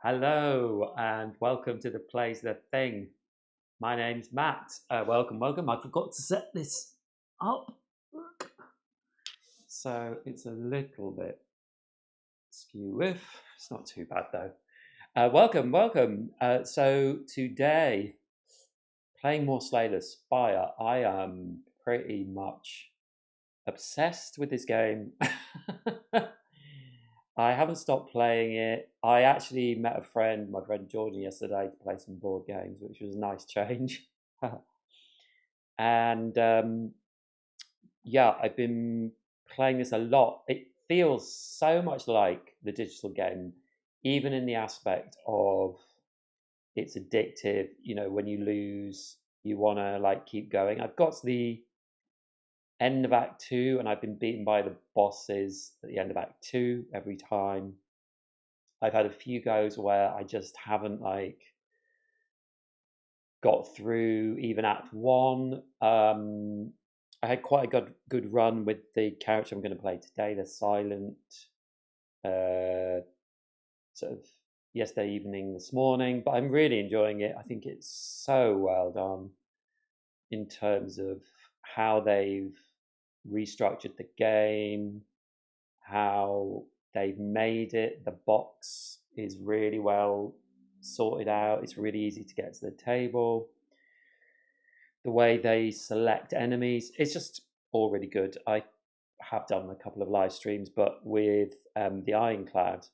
Hello and welcome to the Plays the Thing. My name's Matt. Welcome. I forgot to set this up. So it's a little bit skew with. It's not too bad though. Welcome. So today, playing more Slayer Spire. I am pretty much obsessed with this game. I haven't stopped playing it. I actually met a friend, my friend Jordan, yesterday to play some board games, which was a nice change. and yeah, I've been playing this a lot. It feels so much like the digital game, even in the aspect of it's addictive. You know, when you lose, you want to like keep going. I've got to the end of Act 2, and I've been beaten by the bosses at the end of Act 2 every time. I've had a few goes where I just haven't like got through even Act 1. I had quite a good run with the character I'm going to play today, the silent, sort of yesterday evening, this morning, but I'm really enjoying it. I think it's so well done in terms of how they've restructured the game, how they've made it. The box is really well sorted out. It's really easy to get to the table. The way they select enemies, it's just all really good. I have done a couple of live streams, but with the Ironclad.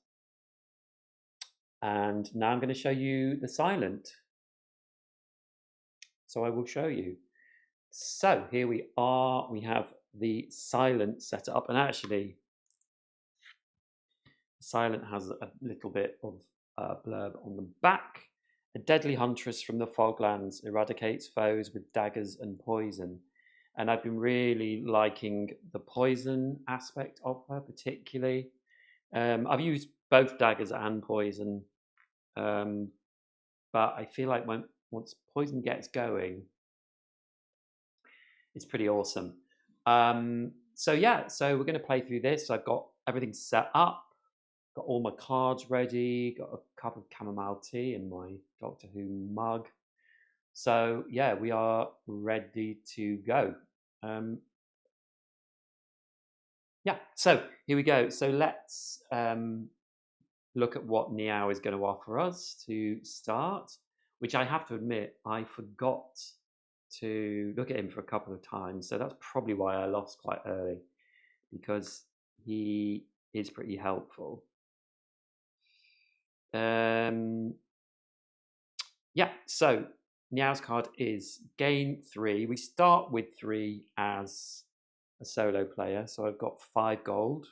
And now I'm going to show you the silent. So I will show you. So here we are. We have the silent set up, and actually silent has a little bit of blurb on the back. A deadly huntress from the foglands eradicates foes with daggers and poison. And I've been really liking the poison aspect of her, particularly. I've used both daggers and poison, but I feel like once poison gets going, it's pretty awesome. So we're going to play through this. I've got everything set up. Got all my cards ready, got a cup of chamomile tea in my Doctor Who mug. So yeah, we are ready to go. So here we go. So let's look at what Niao is going to offer us to start, which I have to admit, I forgot to look at him for a couple of times. So that's probably why I lost quite early, because he is pretty helpful. So Niao's card is gain 3. We start with 3 as a solo player, so I've got 5 gold.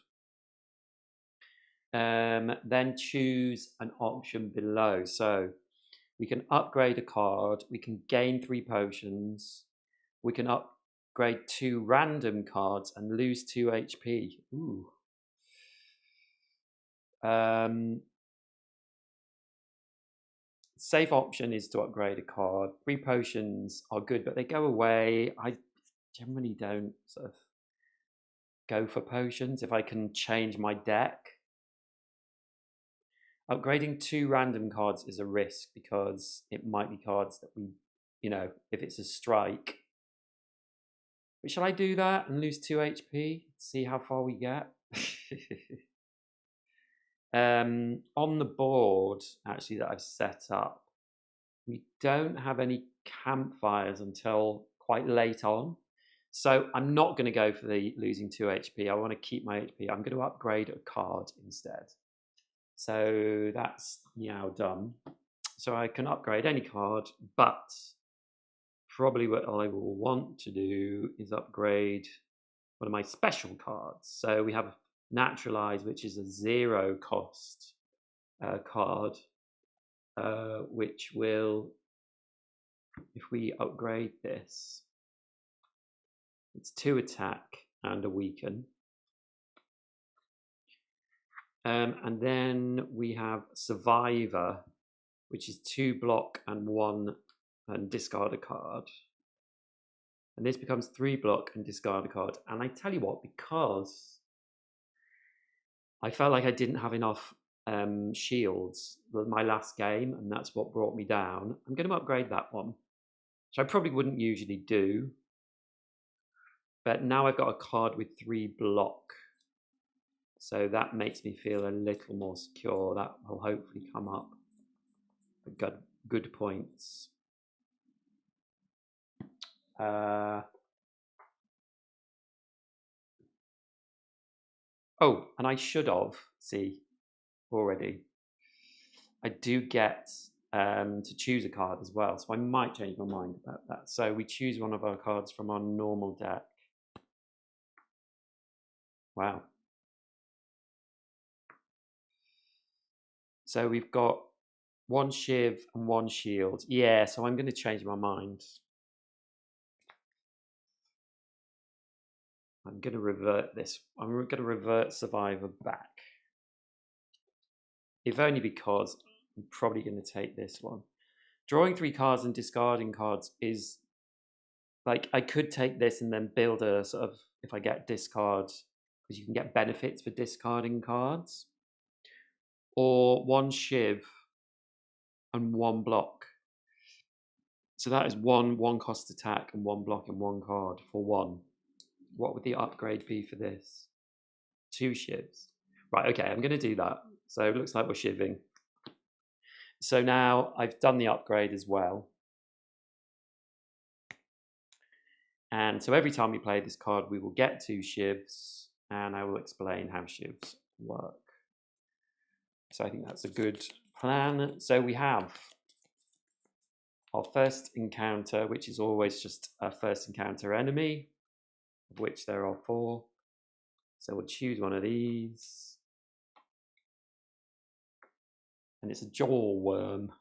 Then choose an option below. So we can upgrade a card, we can gain 3 potions, we can upgrade 2 random cards and lose 2 HP. Ooh. Safe option is to upgrade a card. 3 potions are good, but they go away. I generally don't sort of go for potions if I can change my deck. Upgrading 2 random cards is a risk because it might be cards that we, if it's a strike. But shall I do that and lose 2 HP? See how far we get? On the board, actually, that I've set up, we don't have any campfires until quite late on. So I'm not going to go for the losing 2 HP. I want to keep my HP. I'm going to upgrade a card instead. So that's now done. So I can upgrade any card, but probably what I will want to do is upgrade one of my special cards. So we have Naturalize, which is a 0 cost card, which will, if we upgrade this, it's 2 attack and a weaken. And then we have Survivor, which is 2 block and 1 and discard a card. And this becomes 3 block and discard a card. And I tell you what, because I felt like I didn't have enough shields my last game, and that's what brought me down. I'm going to upgrade that one, which I probably wouldn't usually do. But now I've got a card with 3 block. So that makes me feel a little more secure. That will hopefully come up for good points. Oh, and I should have, see, already. I do get to choose a card as well, so I might change my mind about that. So we choose one of our cards from our normal deck. Wow. So we've got 1 Shiv and 1 Shield. Yeah, so I'm going to change my mind. I'm going to revert this. I'm going to revert Survivor back. If only because I'm probably going to take this one. Drawing 3 cards and discarding cards is like, I could take this and then build a sort of, if I get discard, because you can get benefits for discarding cards. Or 1 Shiv and 1 block. So that is one cost attack and 1 block and 1 card for 1. What would the upgrade be for this? 2 Shivs. Right, okay, I'm going to do that. So it looks like we're shivving. So now I've done the upgrade as well. And so every time we play this card, we will get 2 Shivs, and I will explain how Shivs work. So I think that's a good plan. So we have our first encounter, which is always just a first encounter enemy, of which there are 4. So we'll choose one of these. And it's a jaw worm.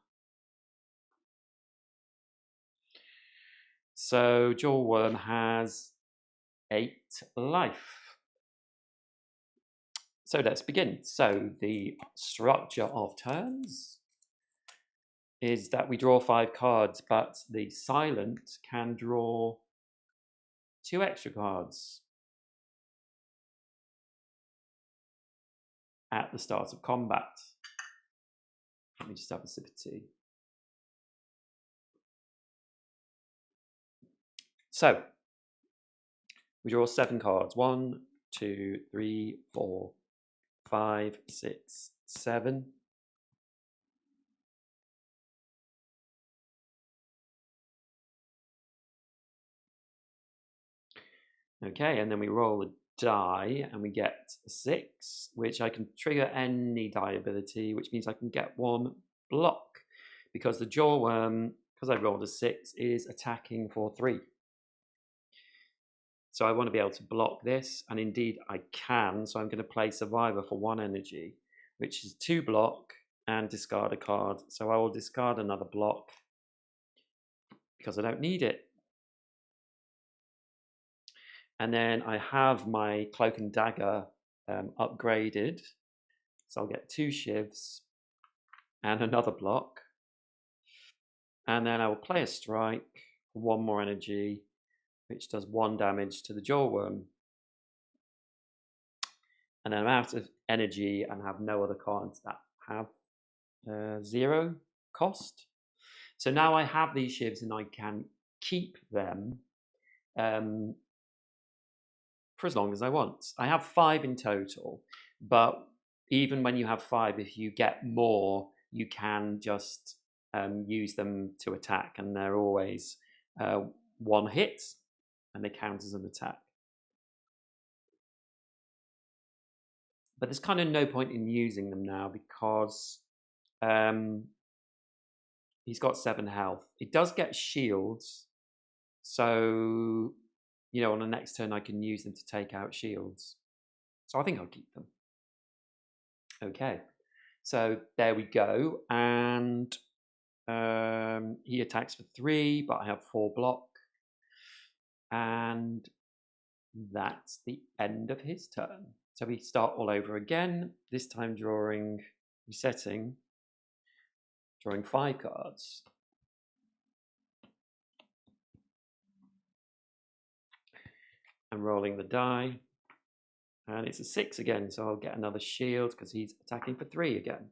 So jaw worm has 8 life. So let's begin. So the structure of turns is that we draw 5 cards, but the silent can draw 2 extra cards at the start of combat. Let me just have a sip of tea. So we draw 7 cards. 1, 2, 3, 4, 5, 6, 7. Okay, and then we roll a die and we get a 6, which I can trigger any die ability, which means I can get 1 block, because the jaw worm, because I rolled a 6, is attacking for 3. So I want to be able to block this, and indeed I can. So I'm going to play Survivor for 1 energy, which is 2 block, and discard a card. So I will discard another block because I don't need it. And then I have my Cloak and Dagger upgraded. So I'll get 2 Shivs and another block. And then I will play a strike for 1 more energy, which does 1 damage to the jaw worm. And then I'm out of energy and have no other cards that have 0 cost. So now I have these Shivs and I can keep them for as long as I want. I have 5 in total, but even when you have 5, if you get more, you can just use them to attack, and they're always 1 hit, and they count as an attack. But there's kind of no point in using them now because he's got 7 health. It does get shields, so you know, on the next turn I can use them to take out shields. So I think I'll keep them. Okay, so there we go. And he attacks for 3, but I have 4 block. And that's the end of his turn. So we start all over again, this time resetting, drawing 5 cards. And rolling the die. And it's a 6 again, so I'll get another shield because he's attacking for 3 again.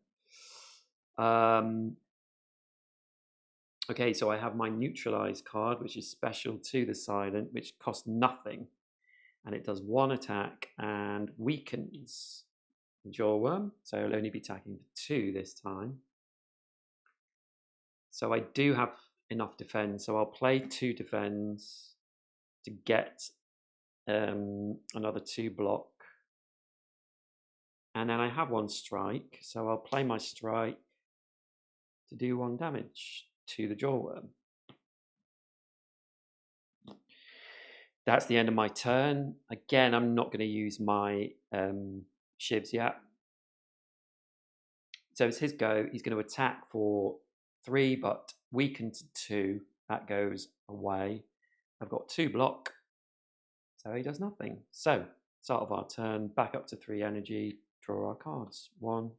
Okay, so I have my neutralize card, which is special to the silent, which costs nothing. And it does 1 attack and weakens the jawworm. So it'll only be attacking for 2 this time. So I do have enough defense. So I'll play 2 defense to get another 2 block. And then I have 1 strike. So I'll play my strike to do 1 damage to the jawworm. That's the end of my turn. Again, I'm not going to use my shivs yet. So it's his go. He's going to attack for 3, but weaken to 2. That goes away. I've got 2 block, so he does nothing. So, start of our turn, back up to 3 energy, draw our cards. 1,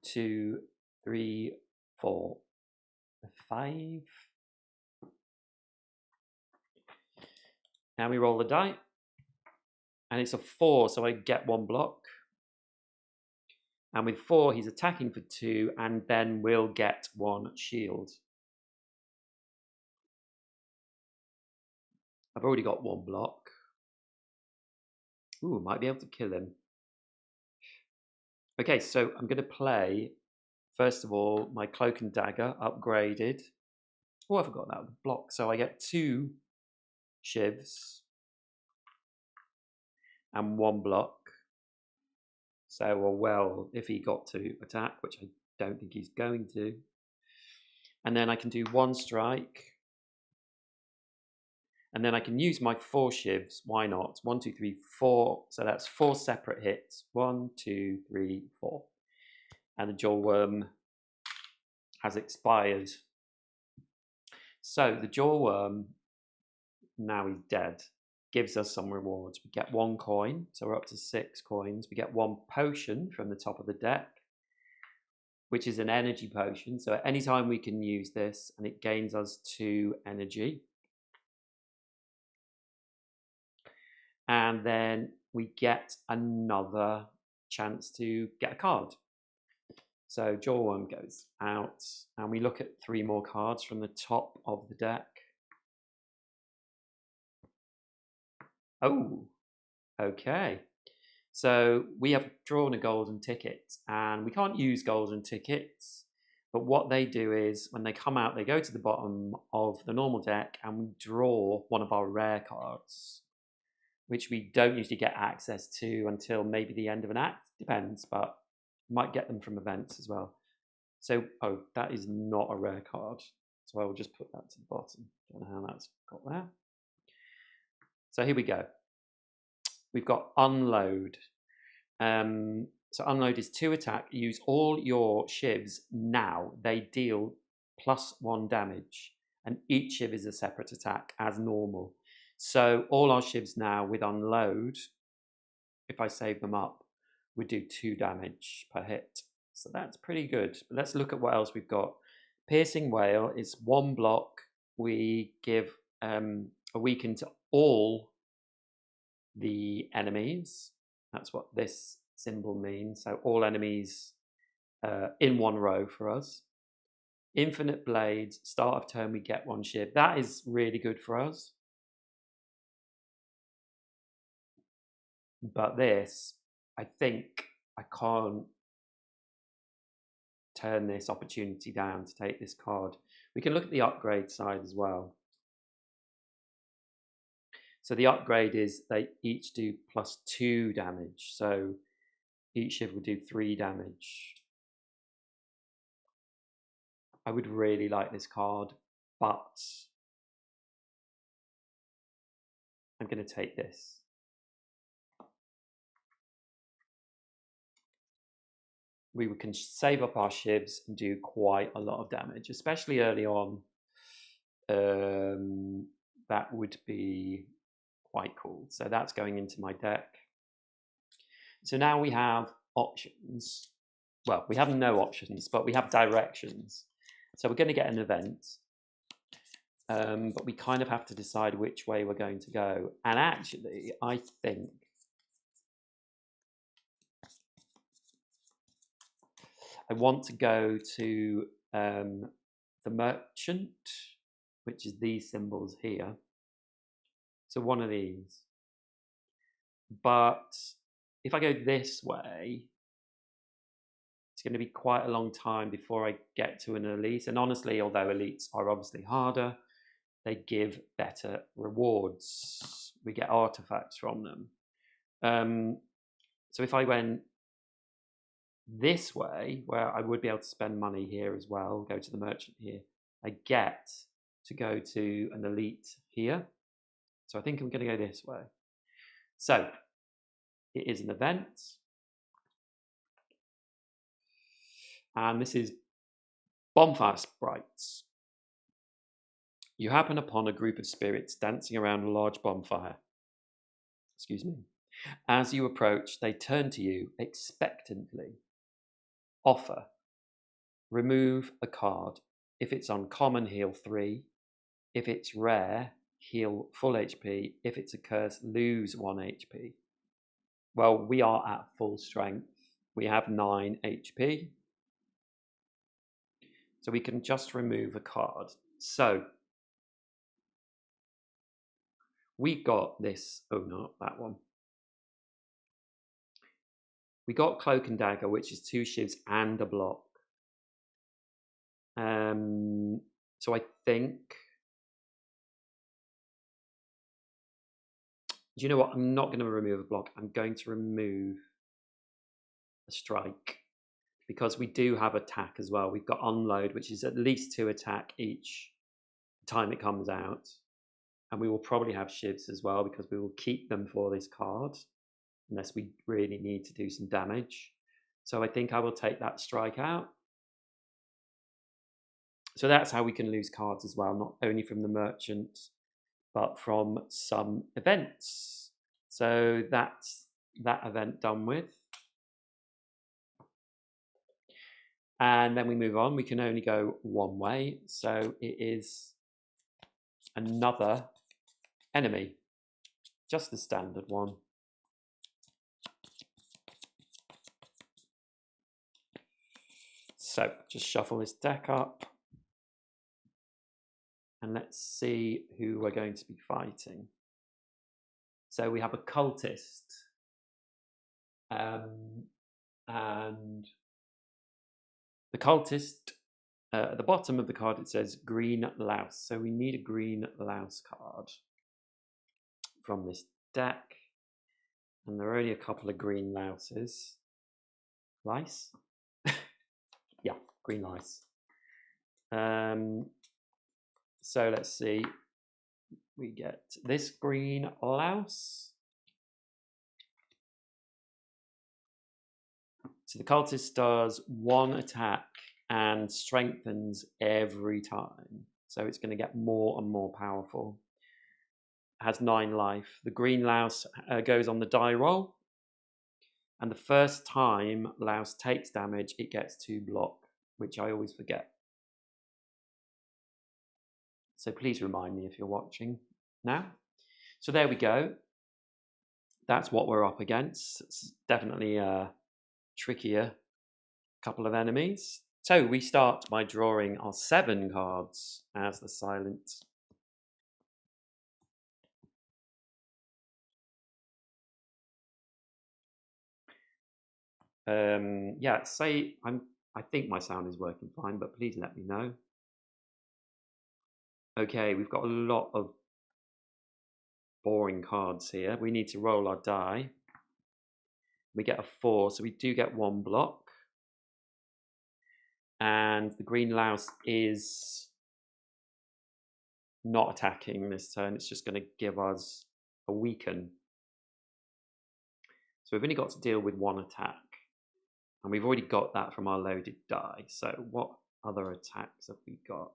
2, 3, 4, 5. Now we roll the die, and it's a 4, so I get 1 block. And with 4, he's attacking for 2, and then we'll get 1 shield. I've already got 1 block. Ooh, might be able to kill him. Okay, so I'm going to play, first of all, my cloak and dagger upgraded. Oh, I forgot that block. So I get 2 shivs and 1 block. So, well, if he got to attack, which I don't think he's going to. And then I can do 1 strike. And then I can use my 4 shivs. Why not? 1, 2, 3, 4. So that's 4 separate hits. 1, 2, 3, 4. And the jawworm has expired. So the jawworm, now he's dead, gives us some rewards. We get 1 coin, so we're up to 6 coins. We get 1 potion from the top of the deck, which is an energy potion. So at any time we can use this, and it gains us 2 energy. And then we get another chance to get a card. So jawworm goes out, and we look at 3 more cards from the top of the deck. Oh, okay. So we have drawn a golden ticket, and we can't use golden tickets. But what they do is, when they come out, they go to the bottom of the normal deck, and we draw one of our rare cards, which we don't usually get access to until maybe the end of an act. Depends, but might get them from events as well. So, oh, that is not a rare card. So I will just put that to the bottom. Don't know how that's got there. So here we go. We've got unload. So unload is 2 attack. Use all your shivs now. They deal +1 damage, and each shiv is a separate attack as normal. So all our shivs now with unload, if I save them up, would do 2 damage per hit. So that's pretty good. But let's look at what else we've got. Piercing Wail is 1 block. We give a weaken to all the enemies. That's what this symbol means. So all enemies in 1 row for us. Infinite Blades, start of turn we get 1 shiv. That is really good for us. But this, I think I can't turn this opportunity down to take this card. We can look at the upgrade side as well. So the upgrade is they each do +2 damage. So each shiv will do 3 damage. I would really like this card, but I'm going to take this. We can save up our shivs and do quite a lot of damage, especially early on. That would be quite cool. So that's going into my deck. So now we have options. Well, we have no options, but we have directions. So we're going to get an event. but we kind of have to decide which way we're going to go. And actually, I think I want to go to the merchant, which is these symbols here. So one of these. But if I go this way, it's going to be quite a long time before I get to an elite. And honestly, although elites are obviously harder, they give better rewards. We get artifacts from them. So if I went this way, where I would be able to spend money here as well, go to the merchant here, I get to go to an elite here. So I think I'm going to go this way. So it is an event. And this is Bonfire Sprites. You happen upon a group of spirits dancing around a large bonfire. Excuse me. As you approach, they turn to you expectantly. Offer. Remove a card. If it's uncommon, heal 3. If it's rare, heal full HP. If it's a curse, lose 1 HP. Well, we are at full strength. We have 9 HP. So we can just remove a card. So we got this. Oh, no, that one. We got Cloak and Dagger, which is 2 shivs and a block. So I think, do you know what? I'm not going to remove a block. I'm going to remove a strike because we do have attack as well. We've got unload, which is at least 2 attack each time it comes out. And we will probably have shivs as well because we will keep them for this card unless we really need to do some damage. So I think I will take that strike out. So that's how we can lose cards as well, not only from the merchant, but from some events. So that's that event done with. And then we move on. We can only go one way. So it is another enemy, just the standard one. So just shuffle this deck up. And let's see who we're going to be fighting. So we have a cultist. And the cultist, at the bottom of the card, it says green louse. So we need a green louse card from this deck. And there are only a couple of green louses. Lice? Yeah, green lice. So let's see. We get this green louse. So the cultist does 1 attack and strengthens every time. So it's going to get more and more powerful. Has 9 life. The green louse goes on the die roll. And the first time louse takes damage, it gets 2 block, which I always forget. So please remind me if you're watching now. So there we go. That's what we're up against. It's definitely a trickier couple of enemies. So we start by drawing our 7 cards as the silent. Yeah, say I think my sound is working fine, but please let me know. Okay, we've got a lot of boring cards here. We need to roll our die. We get a 4, so we do get 1 block. And the green louse is not attacking this turn. It's just going to give us a weaken. So we've only got to deal with 1 attack. And we've already got that from our loaded die. So what other attacks have we got?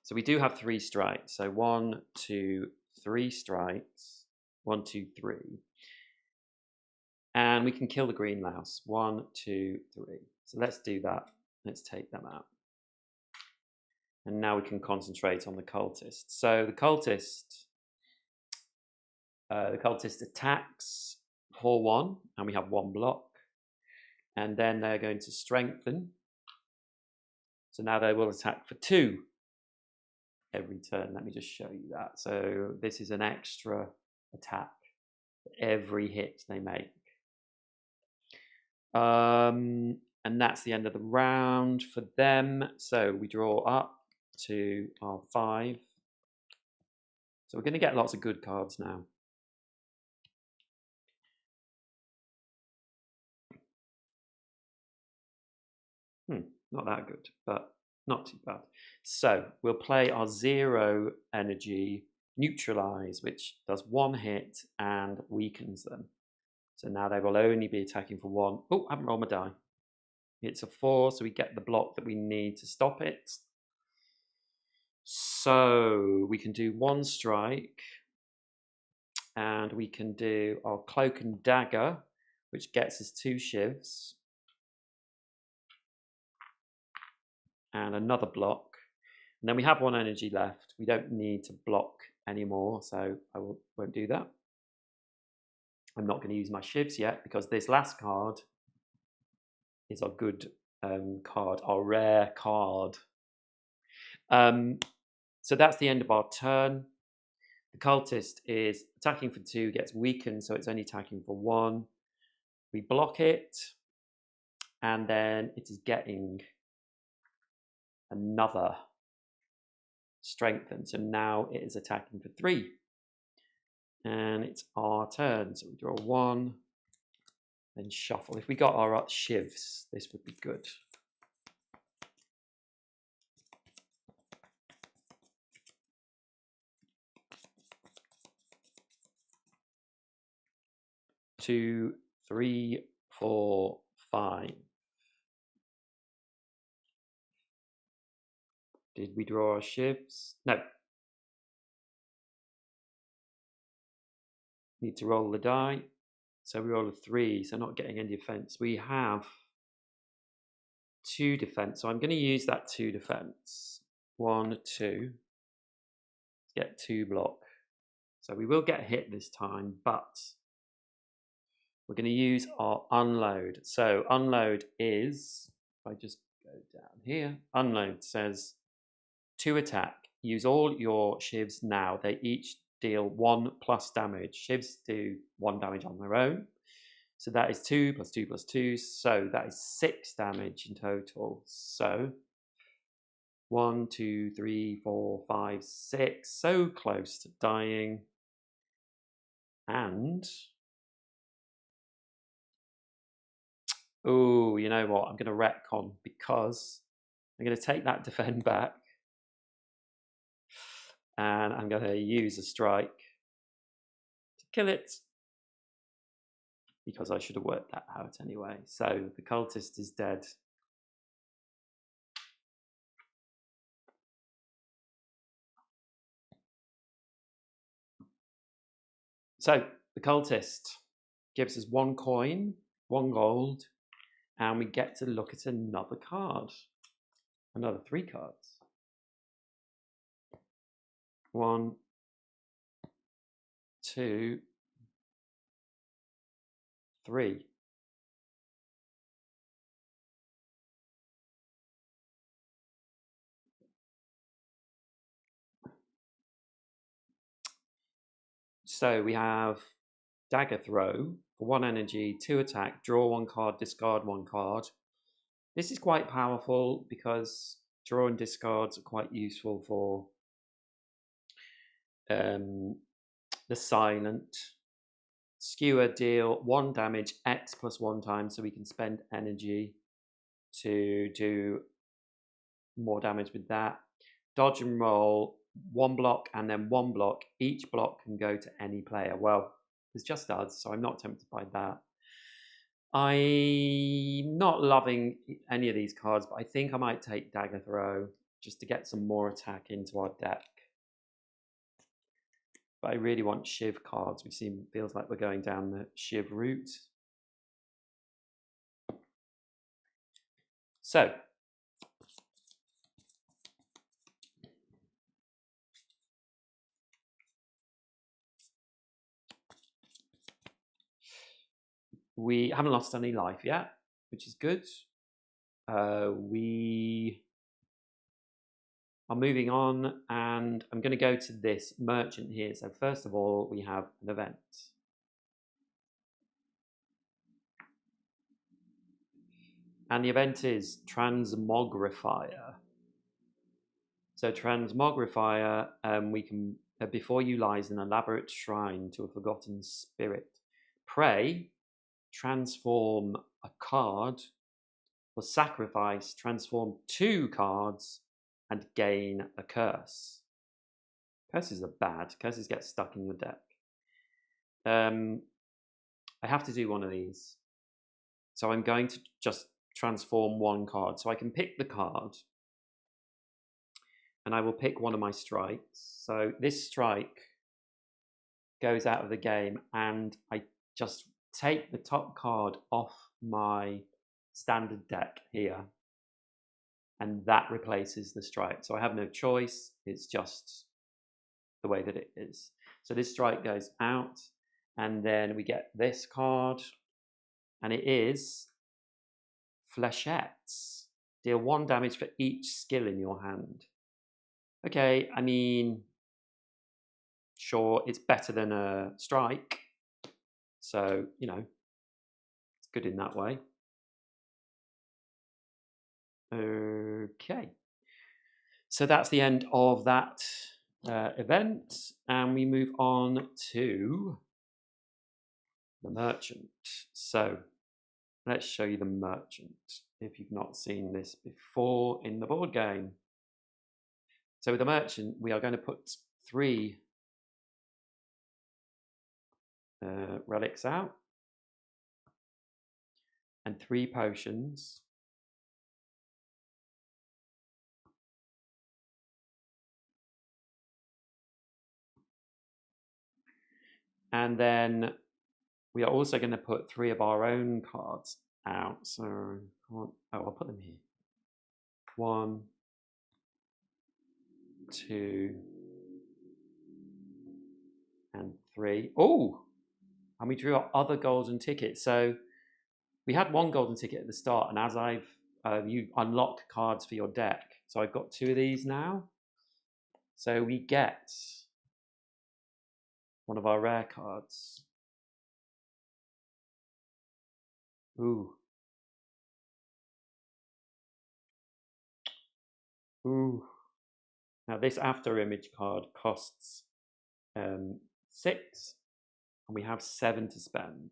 So we do have 3 strikes. So 1, 2, 3 strikes. 1, 2, 3. And we can kill the green louse. 1, 2, 3. So let's do that. Let's take them out. And now we can concentrate on the cultist. So the cultist attacks for 1, and we have 1 block. And then they're going to strengthen. So now they will attack for 2 every turn. Let me just show you that. So this is an extra attack for every hit they make. And that's the end of the round for them. So we draw up to our 5. So we're going to get lots of good cards now. Not that good, but not too bad. So we'll play our 0 energy neutralize, which does 1 hit and weakens them. So now they will only be attacking for 1. Oh, I haven't rolled my die. It's a 4, so we get the block that we need to stop it. So we can do 1 strike, and we can do our cloak and dagger, which gets us 2 shivs. And another block. And then we have 1 energy left. We don't need to block anymore, so I won't do that. I'm not going to use my shivs yet, because this last card is our good card, our rare card. So that's the end of our turn. The cultist is attacking for 2, gets weakened, so it's only attacking for 1. We block it, and then it is getting another strengthen. So now it is attacking for 3. And it's our turn. So we draw 1, then shuffle. If we got our shivs, this would be good. Two, 3, 4, 5. Did we draw our shivs? No. Need to roll the die. So we roll a 3, so not getting any defense. We have 2 defense, so I'm going to use that 2 defense. 1, 2. Get 2 block. So we will get hit this time, but we're going to use our unload. So unload is, if I just go down here, unload says 2 attack. Use all your shivs now. They each deal 1 plus damage. Shivs do 1 damage on their own. So that is 2 plus 2 plus 2. So that is 6 damage in total. So 1, 2, 3, 4, 5, 6. So close to dying. And oh, you know what? I'm going to retcon, because I'm going to take that defend back. And I'm going to use a strike to kill it, because I should have worked that out anyway. So the cultist is dead. So the cultist gives us 1 coin, 1 gold, and we get to look at another card. Another 3 cards. 1, 2, 3. So we have dagger throw for 1 energy, 2 attack, draw 1 card, discard 1 card. This is quite powerful, because draw and discards are quite useful for the silent. Skewer, deal 1 damage, X plus 1 times, so we can spend energy to do more damage with that. Dodge and roll, 1 block and then 1 block. Each block can go to any player. Well, it's just us, so I'm not tempted by that. I'm not loving any of these cards, but I think I might take Dagger Throw just to get some more attack into our deck. But I really want Shiv cards. Feels like we're going down the Shiv route. So We haven't lost any life yet, which is good. We are moving on, and I'm going to go to this merchant here. So first of all, we have an event. And the event is Transmogrifier. So Transmogrifier, we can, before you lies an elaborate shrine to a forgotten spirit. Pray, transform a card, or sacrifice, transform 2 cards, and gain a curse. Curses are bad. Curses get stuck in your deck. I have to do one of these. So I'm going to just transform 1 card. So I can pick the card, and I will pick one of my strikes. So this strike goes out of the game, and I just take the top card off my standard deck here, and that replaces the strike. So I have no choice. It's just the way that it is. So this strike goes out, and then we get this card, and it is Flechettes. Deal 1 damage for each skill in your hand. Okay, I mean, sure, it's better than a strike. So, you know, it's good in that way. Okay. So that's the end of that event. And we move on to the merchant. So let's show you the merchant if you've not seen this before in the board game. So with the merchant, we are going to put 3 relics out and 3 potions. And then we are also going to put 3 of our own cards out. So, I'll put them here. 1, 2, and 3. Oh, and we drew our other golden ticket. So we had 1 golden ticket at the start, and as you unlock cards for your deck. So I've got 2 of these now. So we get one of our rare cards. Ooh. Ooh. Now this after image card costs 6, and we have 7 to spend.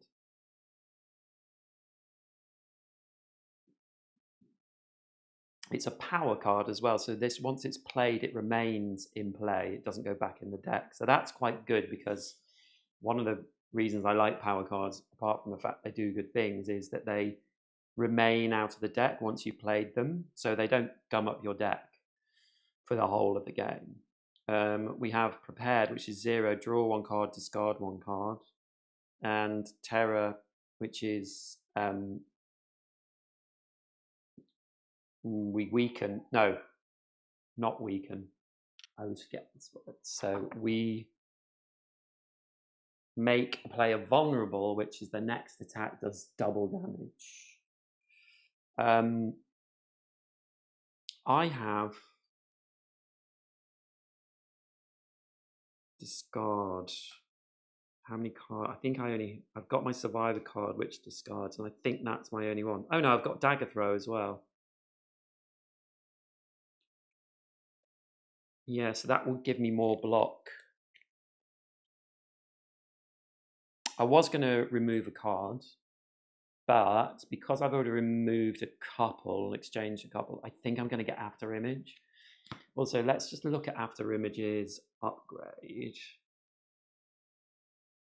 It's a power card as well, so this, once it's played, it remains in play. It doesn't go back in the deck. So that's quite good, because one of the reasons I like power cards, apart from the fact they do good things, is that they remain out of the deck once you've played them, so they don't gum up your deck for the whole of the game. We have Prepared, which is 0, draw 1 card, discard 1 card, and Terror, which is we weaken. No, not weaken. I always forget this word. So we make a player vulnerable, which is the next attack does double damage. I have discard. How many cards? I think I've got my survivor card, which discards, and I think that's my only one. Oh no, I've got dagger throw as well. Yeah, so that will give me more block. I was going to remove a card, but because I've already removed a couple, exchanged a couple, I think I'm going to get After Image. Also, let's just look at After Image's upgrade.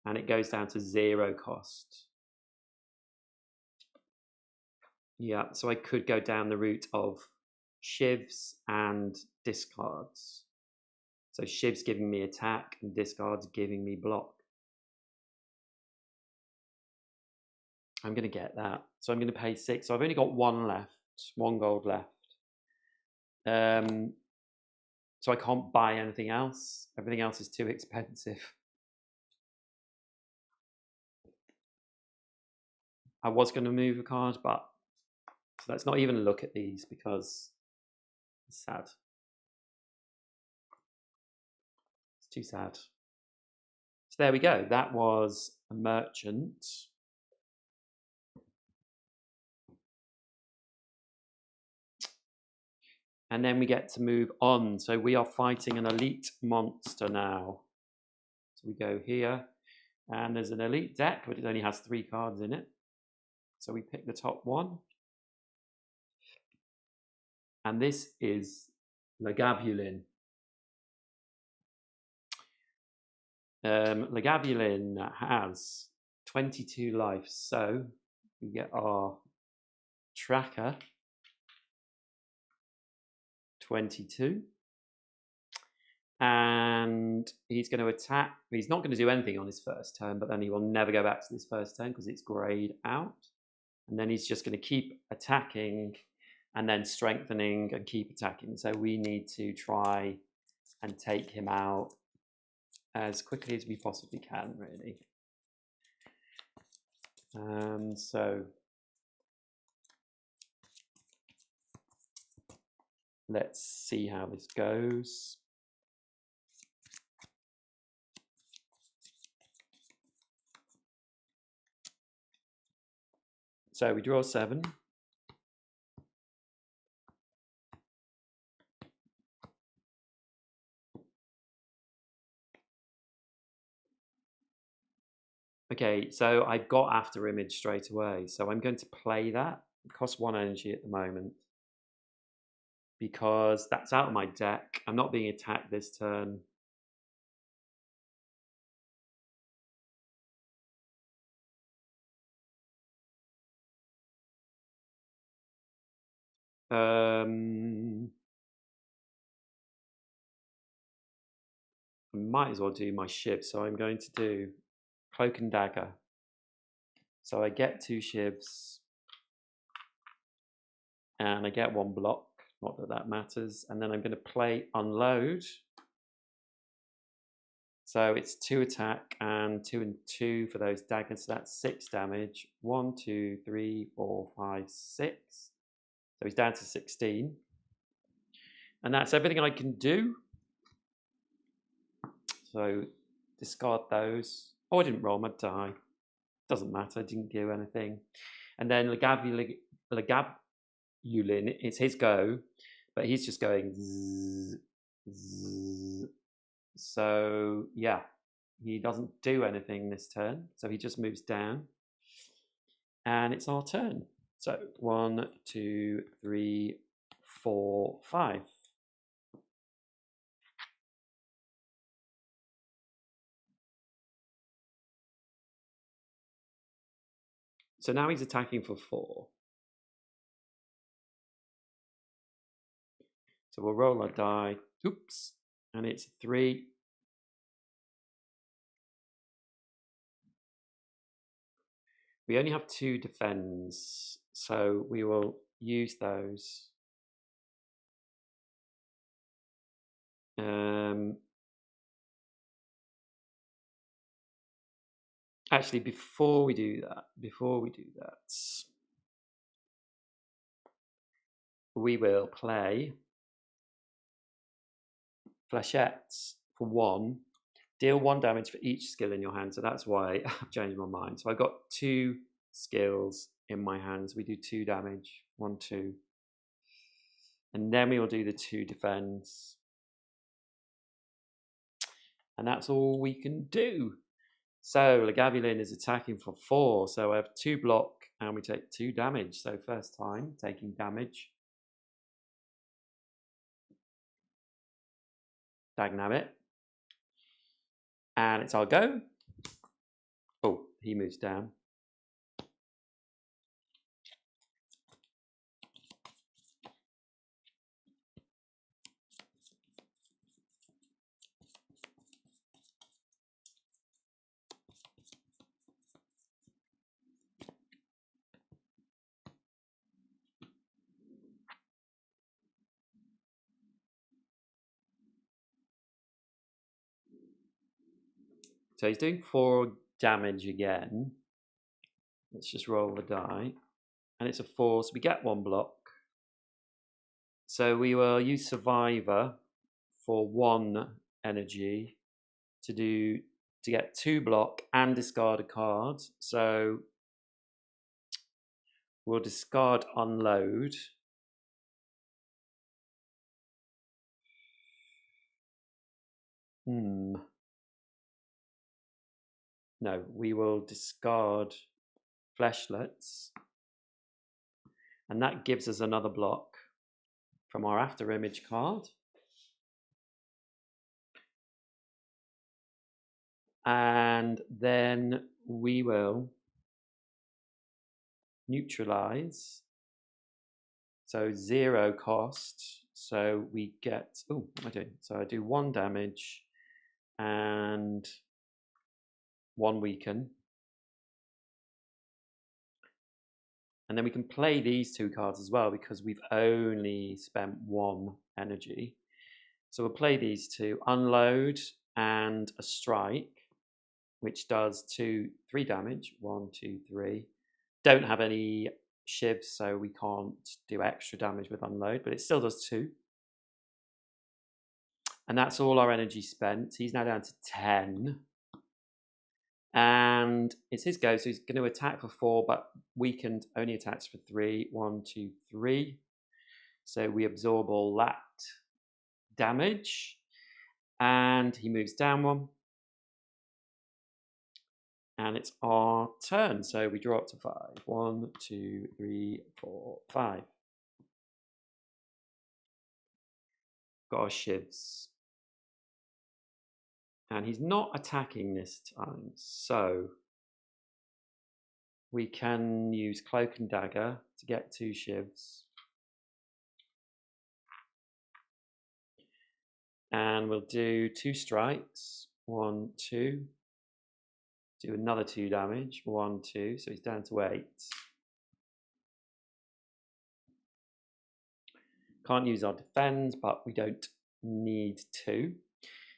And it goes down to 0 cost. Yeah, so I could go down the route of shivs and discards. So shivs giving me attack and discards giving me block. I'm going to get that. So I'm going to pay 6. So I've only got 1 left, 1 gold left. So I can't buy anything else. Everything else is too expensive. I was going to move a card, but so let's not even look at these because it's sad. It's too sad. So there we go. That was a merchant. And then we get to move on. So we are fighting an elite monster now. So we go here, and there's an elite deck, but it only has 3 cards in it. So we pick the top one. And this is Lagavulin. Lagavulin has 22 life. So we get our tracker 22. And he's going to attack. He's not going to do anything on his first turn, but then he will never go back to this first turn because it's grayed out. And then he's just going to keep attacking and then strengthening and keep attacking. So we need to try and take him out as quickly as we possibly can, really. So let's see how this goes. So we draw 7. Okay, so I got after image straight away. So I'm going to play that. It costs 1 energy at the moment because that's out of my deck. I'm not being attacked this turn. I might as well do my ship. So I'm going to do Cloak and Dagger. So I get 2 shivs and I get 1 block. Not that that matters. And then I'm going to play Unload. So it's 2 attack and 2 and 2 for those daggers. So that's 6 damage. 1, 2, 3, 4, 5, 6. So he's down to 16. And that's everything I can do. So discard those. Oh, I didn't roll my die. Doesn't matter. I didn't do anything. And then Lagavulin, it's his go, but he's just going zzz, zzz. So yeah, he doesn't do anything this turn. So he just moves down. And it's our turn. So 1, 2, 3, 4, 5. So now he's attacking for 4. So we'll roll our die. Oops. And it's 3. We only have 2 defends, so we will use those. Actually, before we do that, we will play Flechettes for 1. Deal 1 damage for each skill in your hand. So that's why I've changed my mind. So I've got 2 skills in my hands. We do 2 damage. 1, 2. And then we will do the 2 defense. And that's all we can do. So Lagavulin is attacking for 4. So I have 2 block and we take 2 damage. So first time taking damage. Dagnabbit. And it's our go. Oh, he moves down. So he's doing 4 damage again. Let's just roll the die. And it's a 4, so we get 1 block. So we will use Survivor for 1 energy to get 2 block and discard a card. So we'll discard Unload. No, we will discard Fleshlets. And that gives us another block from our After Image card. And then we will neutralize. So 0 cost. So we get, oh, what am I doing? So I do 1 damage and 1 weaken. And then we can play these 2 cards as well because we've only spent 1 energy. So we'll play these 2, Unload and a Strike, which does 3 damage. 1, 2, 3. Don't have any shivs, so we can't do extra damage with Unload, but it still does 2. And that's all our energy spent. He's now down to 10. And it's his go, so he's going to attack for 4, but weakened only attacks for 3. 1, 2, 3. So we absorb all that damage. And he moves down 1. And it's our turn. So we draw up to 5. 1, 2, 3, 4, 5. Got our shivs. And he's not attacking this time. So we can use Cloak and Dagger to get 2 shivs. And we'll do 2 strikes. 1, 2. Do another 2 damage. 1, 2. So he's down to 8. Can't use our defend, but we don't need to.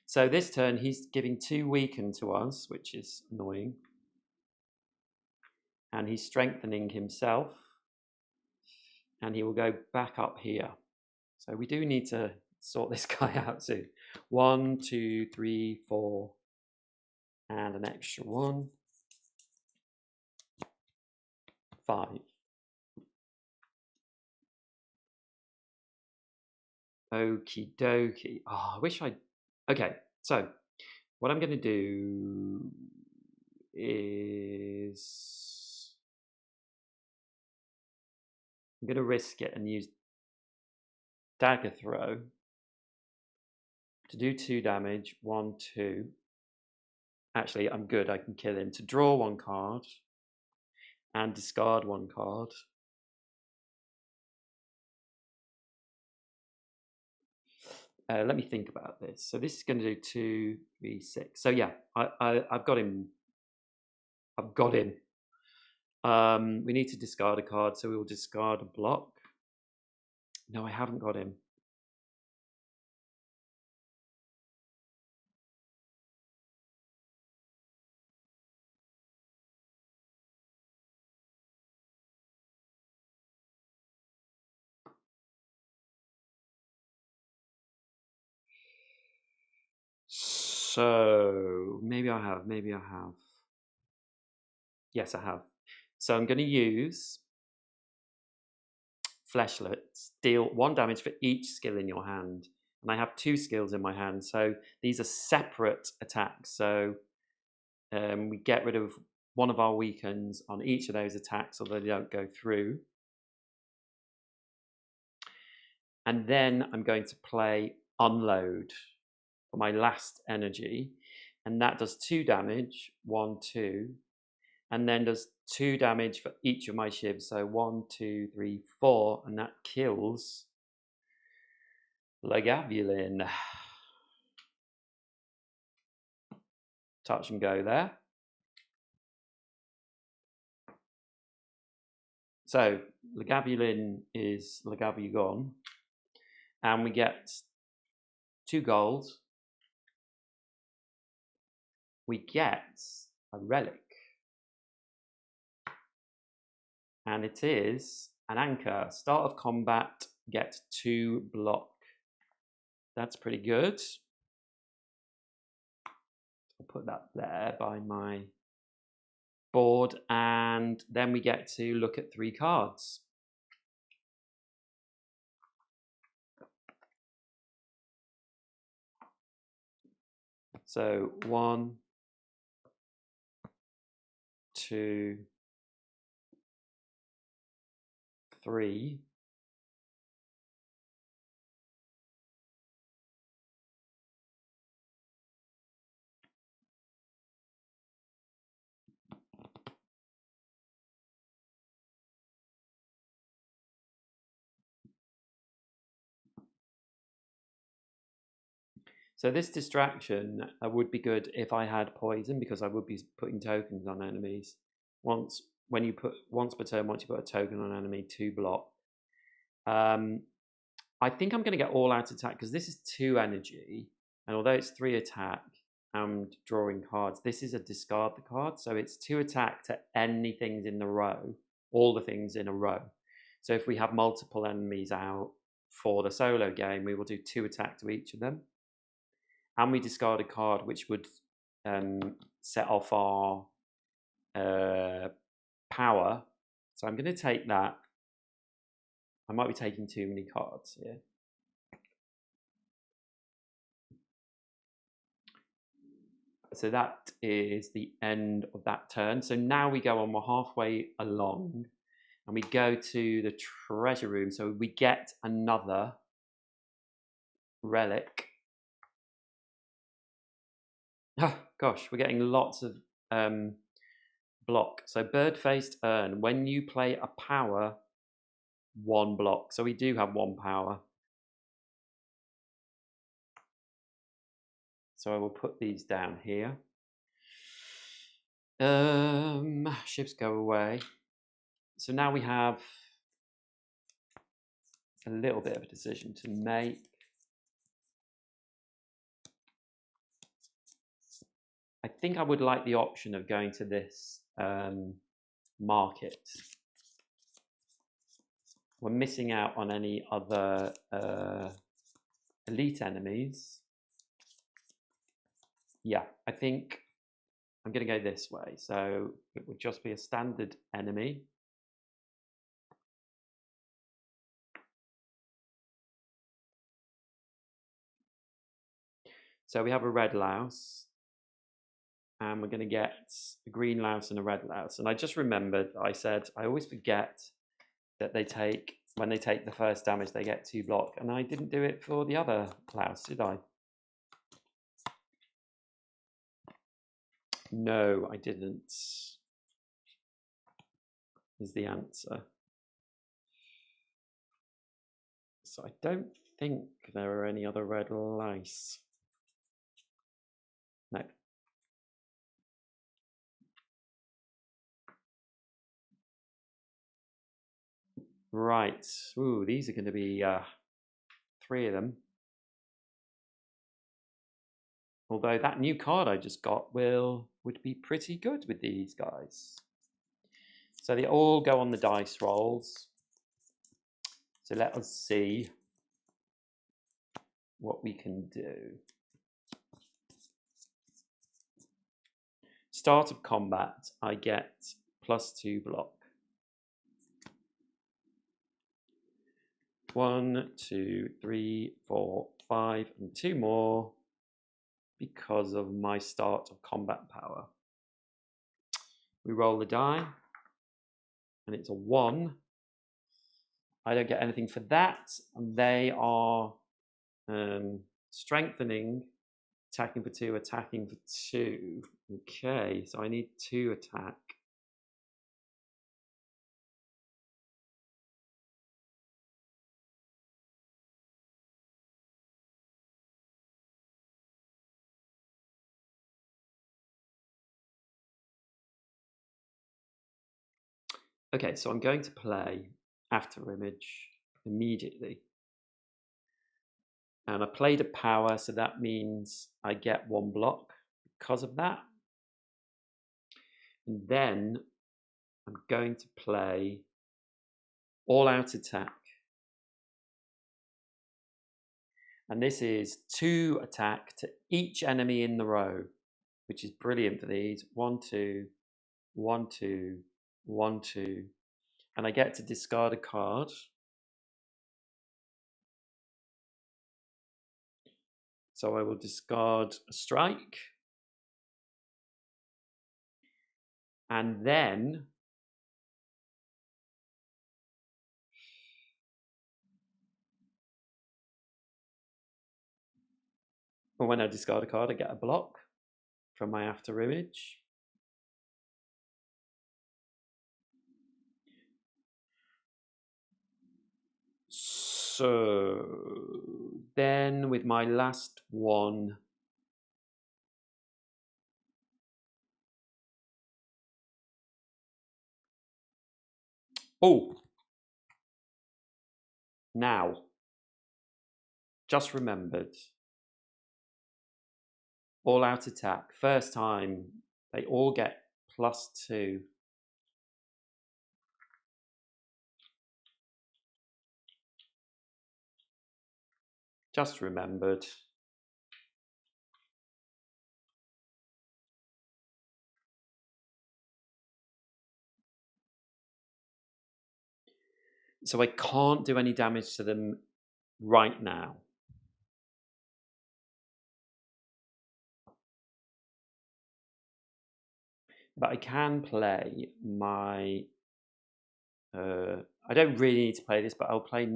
So this turn he's giving 2 weaken to us, which is annoying. And he's strengthening himself. And he will go back up here. So we do need to sort this guy out soon. 1, 2, 3, 4. And an extra 1. 5. Okie dokie. Oh, I wish I... Okay, so what I'm going to do is... I'm going to risk it and use Dagger Throw to do 2 damage. 1, 2. Actually, I'm good. I can kill him. To draw 1 card and discard 1 card. Let me think about this. So this is going to do 2, 3, 6. So yeah, I've got him. I've got him. We need to discard a card, so we will discard a block. No, I haven't got him. So maybe I have. Yes, I have. So I'm going to use Fleshlets. Deal 1 damage for each skill in your hand. And I have 2 skills in my hand. So these are separate attacks. So we get rid of one of our weakens on each of those attacks, although they don't go through. And then I'm going to play Unload for my last energy. And that does 2 damage. 1, 2. And then does 2 damage for each of my shivs. So 1, 2, 3, 4. And that kills Lagavulin. Touch and go there. So Lagavulin is Lagavugon. And we get 2 gold. We get a relic. And it is an anchor. Start of combat, get 2 block. That's pretty good. I'll put that there by my board, and then we get to look at 3 cards. So 1, 2, 3. So this distraction would be good if I had poison, because I would be putting tokens on enemies. Once per turn, once you put a token on an enemy, 2 block. I think I'm going to get all out attack because this is 2 energy, and although it's 3 attack and drawing cards, this is a discard the card, so it's 2 attack to anything in the row, all the things in a row. So if we have multiple enemies out for the solo game, we will do 2 attack to each of them. And we discard a card which would set off our power. So I'm going to take that. I might be taking too many cards here. So that is the end of that turn. So now we go on, we're halfway along, and we go to the treasure room. So we get another relic. Oh, gosh, we're getting lots of block. So bird-faced urn. When you play a power, 1 block. So we do have 1 power. So I will put these down here. Ships go away. So now we have a little bit of a decision to make. I think I would like the option of going to this market. We're missing out on any other elite enemies. Yeah, I think I'm going to go this way. So it would just be a standard enemy. So we have a red louse, and we're going to get a green louse and a red louse. And I just remembered, I said, I always forget that when they take the first damage, they get 2 block. And I didn't do it for the other louse, did I? No, I didn't, is the answer. So I don't think there are any other red lice. No. Right. Ooh, these are going to be 3 of them. Although that new card I just got would be pretty good with these guys. So they all go on the dice rolls. So let us see what we can do. Start of combat, I get +2 block. 1, 2, 3, 4, 5, and 2 more because of my start of combat power. We roll the die, and it's a 1. I don't get anything for that. And they are strengthening, attacking for 2, attacking for 2. Okay, so I need 2 attack. Okay, so I'm going to play After Image immediately. And I played a power, so that means I get 1 block because of that. And then I'm going to play all out attack. And this is 2 attack to each enemy in the row, which is brilliant for these. 1, 2, 1, 2, 1, 2. And I get to discard a card. So I will discard a strike. And then when I discard a card, I get a block from my after image. So then with my last one, now, just remembered, all out attack. First time, they all get +2. Just remembered. So I can't do any damage to them right now. But I can play my... I don't really need to play this, but I'll play...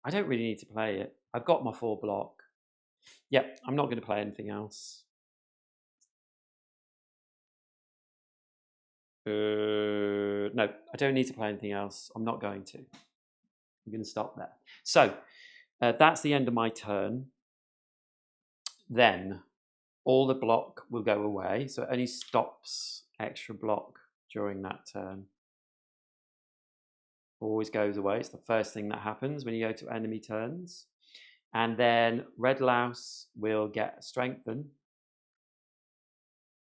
I don't really need to play it. I've got my 4 block. Yep, I'm not going to play anything else. No, I don't need to play anything else. I'm not going to. I'm going to stop there. So that's the end of my turn. Then all the block will go away. So it only stops extra block during that turn. Always goes away. It's the first thing that happens when you go to enemy turns. And then red louse will get strengthen.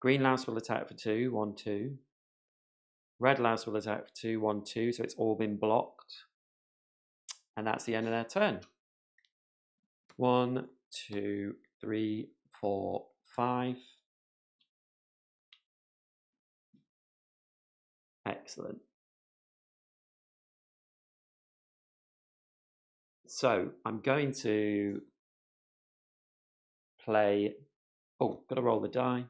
Green louse will attack for 2, 1, 2. Red louse will attack for 2, 1, 2. So it's all been blocked. And that's the end of their turn. 1, 2, 3, 4, 5. Excellent. So I'm going to play... Oh, got to roll the die.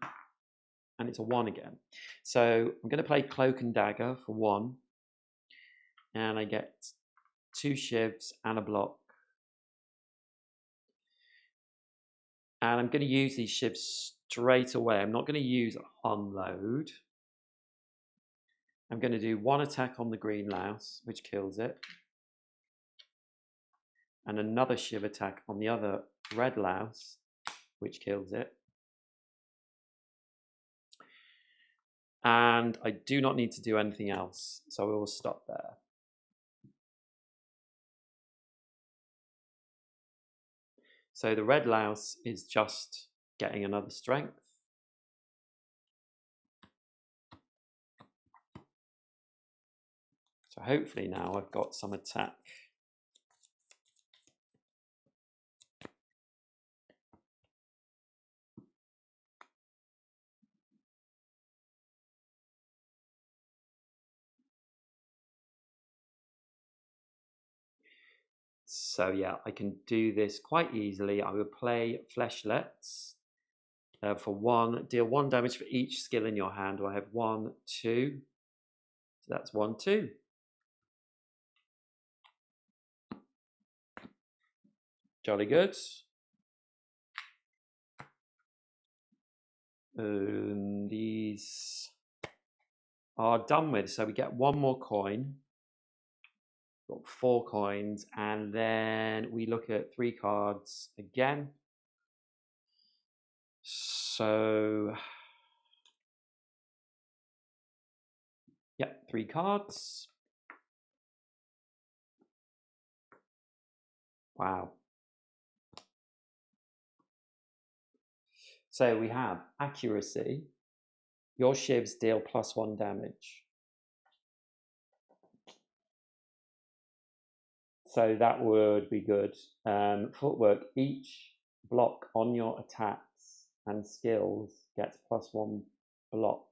And it's a 1 again. So I'm going to play Cloak and Dagger for 1. And I get 2 shivs and a block. And I'm going to use these shivs straight away. I'm not going to use unload. I'm going to do 1 attack on the green louse, which kills it. And another shiv attack on the other red louse, which kills it. And I do not need to do anything else, so we will stop there. So the red louse is just getting another strength. So hopefully now I've got some attack. So yeah, I can do this quite easily. I will play Fleshlets for 1. Deal 1 damage for each skill in your hand. I have 1, 2. So that's 1, 2. Jolly good. These are done with. So we get 1 more coin. Got 4 coins, and then we look at 3 cards again. So yeah, 3 cards. Wow. So we have accuracy. Your shivs deal +1 damage. So that would be good. Footwork, each block on your attacks and skills gets +1 block.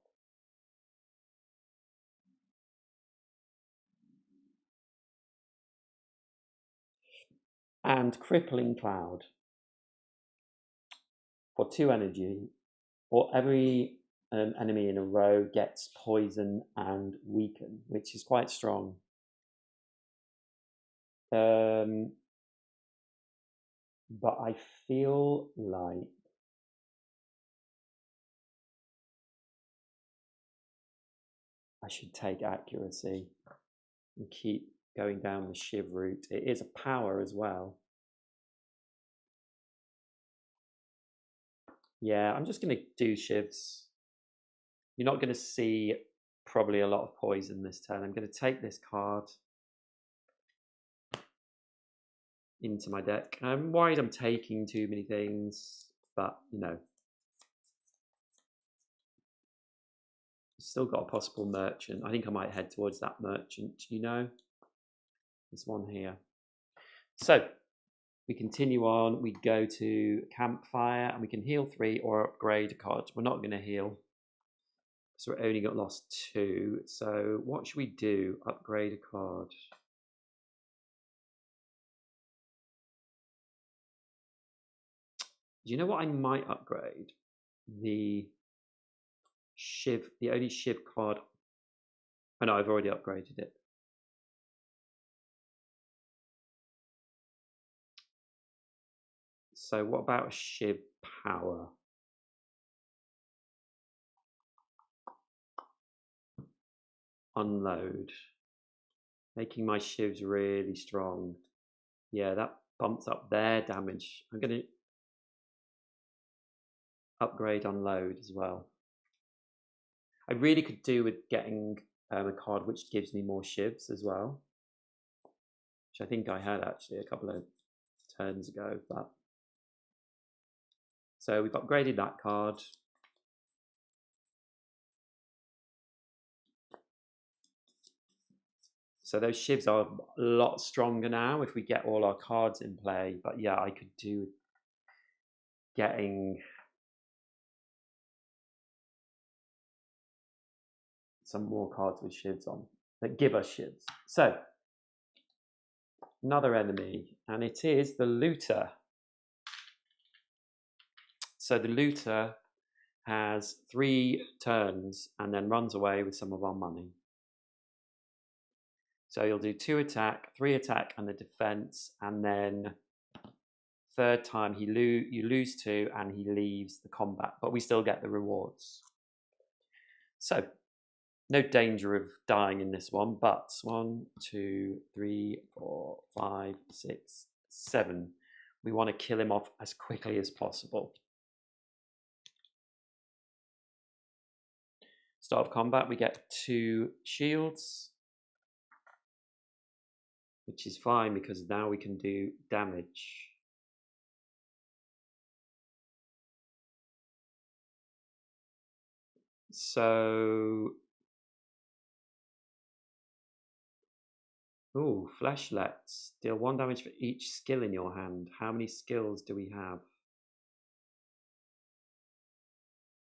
And Crippling Cloud for 2 energy, or every enemy in a row gets poison and weaken, which is quite strong. But I feel like I should take accuracy and keep going down the Shiv route. It is a power as well. Yeah, I'm just going to do Shivs. You're not going to see probably a lot of poison this turn. I'm going to take this card into my deck. I'm worried I'm taking too many things, but you know, still got a possible merchant. I think I might head towards that merchant, you know, this one here. So we continue on, we go to Campfire, and we can heal 3 or upgrade a card. We're not going to heal, so we're only got lost 2. So what should we do? Upgrade a card. Do you know what I might upgrade? The Shiv, the only Shiv card. Oh no, I've already upgraded it. So what about a Shiv power? Unload. Making my Shivs really strong. Yeah, that bumps up their damage. I'm going to upgrade Unload as well. I really could do with getting a card which gives me more Shivs as well, which I think I had actually a couple of turns ago. But so we've upgraded that card. So those Shivs are a lot stronger now if we get all our cards in play. But yeah, I could do getting some more cards with Shivs on that give us Shivs. So another enemy, and it is the Looter. So the Looter has 3 turns and then runs away with some of our money. So you'll do 2 attack, 3 attack, and the defense, and then third time you lose 2 and he leaves the combat, but we still get the rewards. So no danger of dying in this one, but 1, 2, 3, 4, 5, 6, 7. We want to kill him off as quickly as possible. Start of combat, we get 2 shields, which is fine because now we can do damage. So, ooh, Fleshlets. Deal 1 damage for each skill in your hand. How many skills do we have?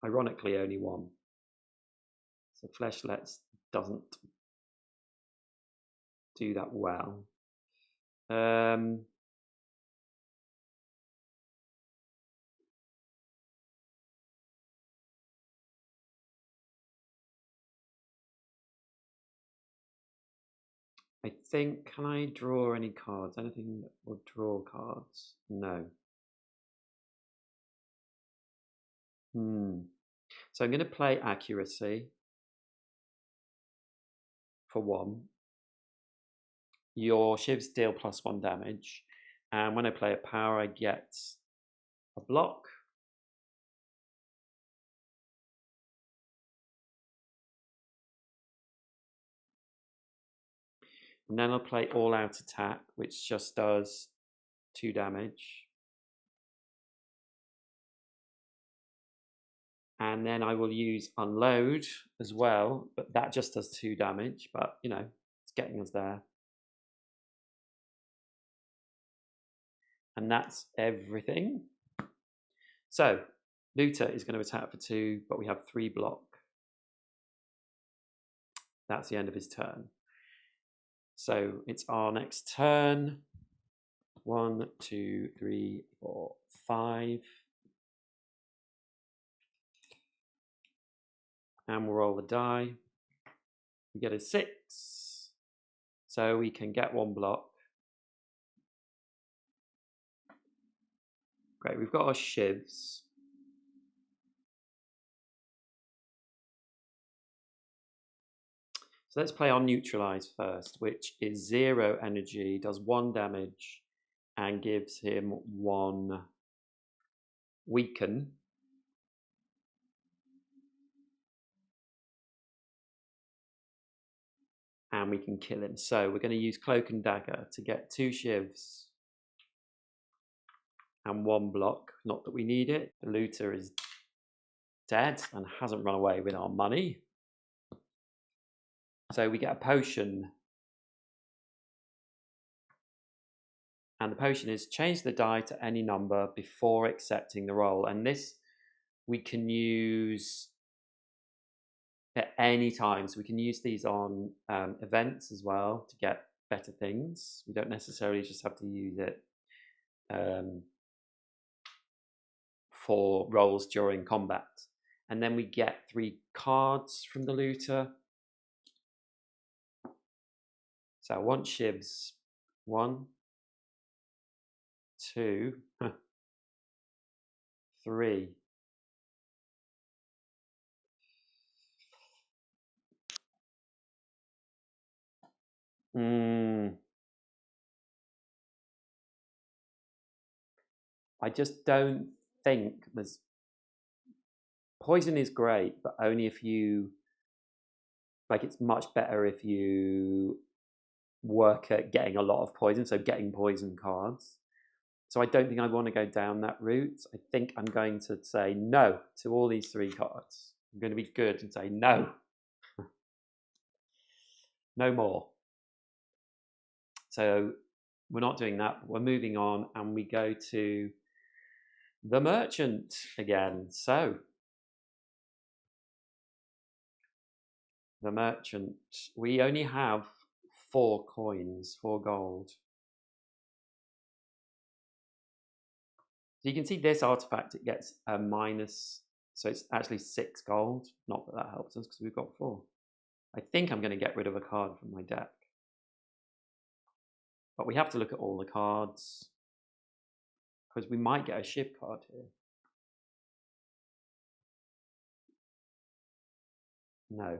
Ironically, only 1. So Fleshlets doesn't do that well. I think, can I draw any cards? Anything that will draw cards? No. So I'm going to play accuracy for 1. Your Shivs deal +1 damage. And when I play a power, I get a block. And then I'll play all out attack, which just does 2 damage. And then I will use unload as well, but that just does 2 damage. But you know, it's getting us there. And that's everything. So Looter is going to attack for 2, but we have 3 block. That's the end of his turn. So it's our next turn. 1, 2, 3, 4, 5. And we'll roll the die. We get a 6. So we can get 1 block. Great, we've got our shivs. So let's play our neutralize first, which is 0 energy, does 1 damage, and gives him 1 weaken. And we can kill him. So we're going to use Cloak and Dagger to get 2 shivs and 1 block. Not that we need it. The looter is dead and hasn't run away with our money. So we get a potion. And the potion is change the die to any number before accepting the roll. And this we can use at any time. So we can use these on events as well to get better things. We don't necessarily just have to use it for rolls during combat. And then we get 3 cards from the looter. So I want shivs. 1, 2, 3. I just don't think there's... Poison is great, but only if you... Like, it's much better if you work at getting a lot of poison, so getting poison cards. So I don't think I want to go down that route. I think I'm going to say no to all these 3 cards. I'm going to be good and say no. No more. So we're not doing that. We're moving on and we go to the merchant again. So the merchant, we only have 4 coins, 4 gold. So you can see this artifact, it gets a minus, so it's actually 6 gold. Not that that helps us because we've got 4. I think I'm going to get rid of a card from my deck. But we have to look at all the cards because we might get a shiv card here. No.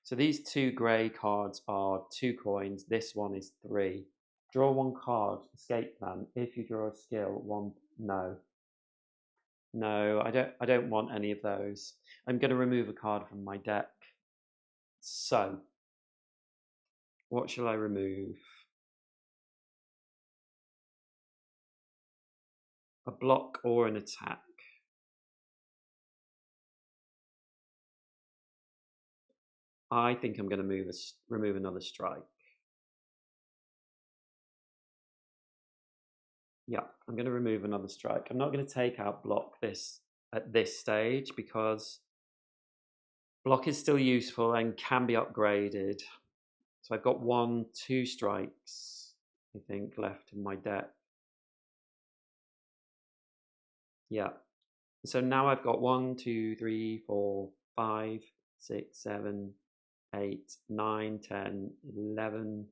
So these 2 grey cards are 2 coins. This one is 3. Draw 1 card, escape plan. If you draw a skill, 1, no. No, I don't want any of those. I'm going to remove a card from my deck. So, what shall I remove? A block or an attack? I think I'm going to remove another strike. Yeah, I'm going to remove another strike. I'm not going to take out block this at this stage because block is still useful and can be upgraded. So I've got 1, 2 strikes, I think, left in my deck. Yeah. So now I've got 1, 2, 3, 4, 5, 6, 7, 8, 9, 10, 11,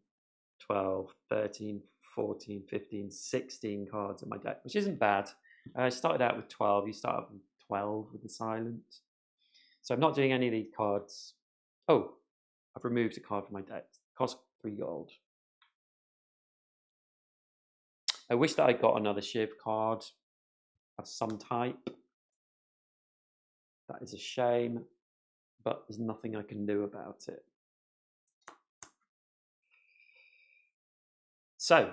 12, 13, 14, 15, 16 cards in my deck, which isn't bad. I started out with 12. You start out with 12 with the silent. So I'm not doing any of these cards. Oh, I've removed a card from my deck. It costs 3 gold. I wish that I got another shiv card of some type. That is a shame, but there's nothing I can do about it. So,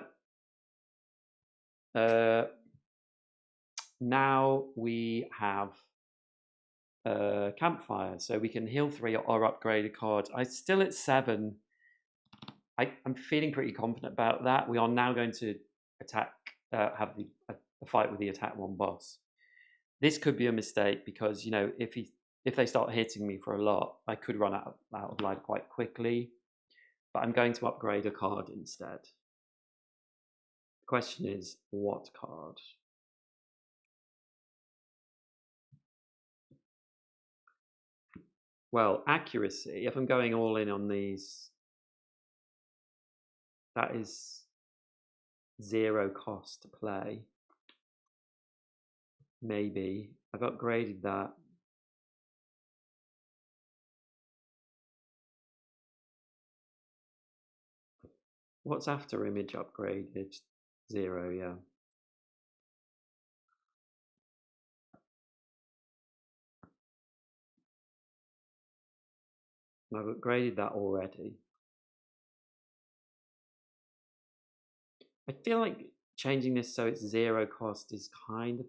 now we have campfire, so we can heal 3 or upgrade a card. I'm still at 7. I'm feeling pretty confident about that. We are now going to attack, have a fight with the attack 1 boss. This could be a mistake because, you know, if they start hitting me for a lot, I could run out of life quite quickly. But I'm going to upgrade a card instead. The question is, what card? Well, accuracy, if I'm going all in on these, that is 0 cost to play. Maybe. I've upgraded that. What's after image upgraded? 0, yeah. I've upgraded that already. I feel like changing this so it's 0 cost is kind of,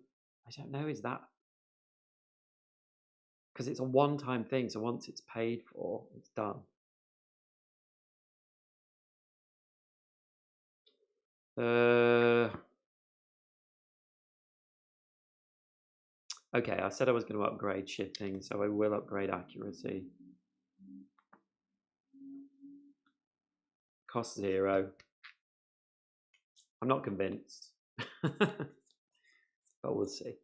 I don't know, is that, because it's a one-time thing, so once it's paid for, it's done. Okay, I said I was going to upgrade shifting, so I will upgrade accuracy. Cost 0. I'm not convinced, but we'll see.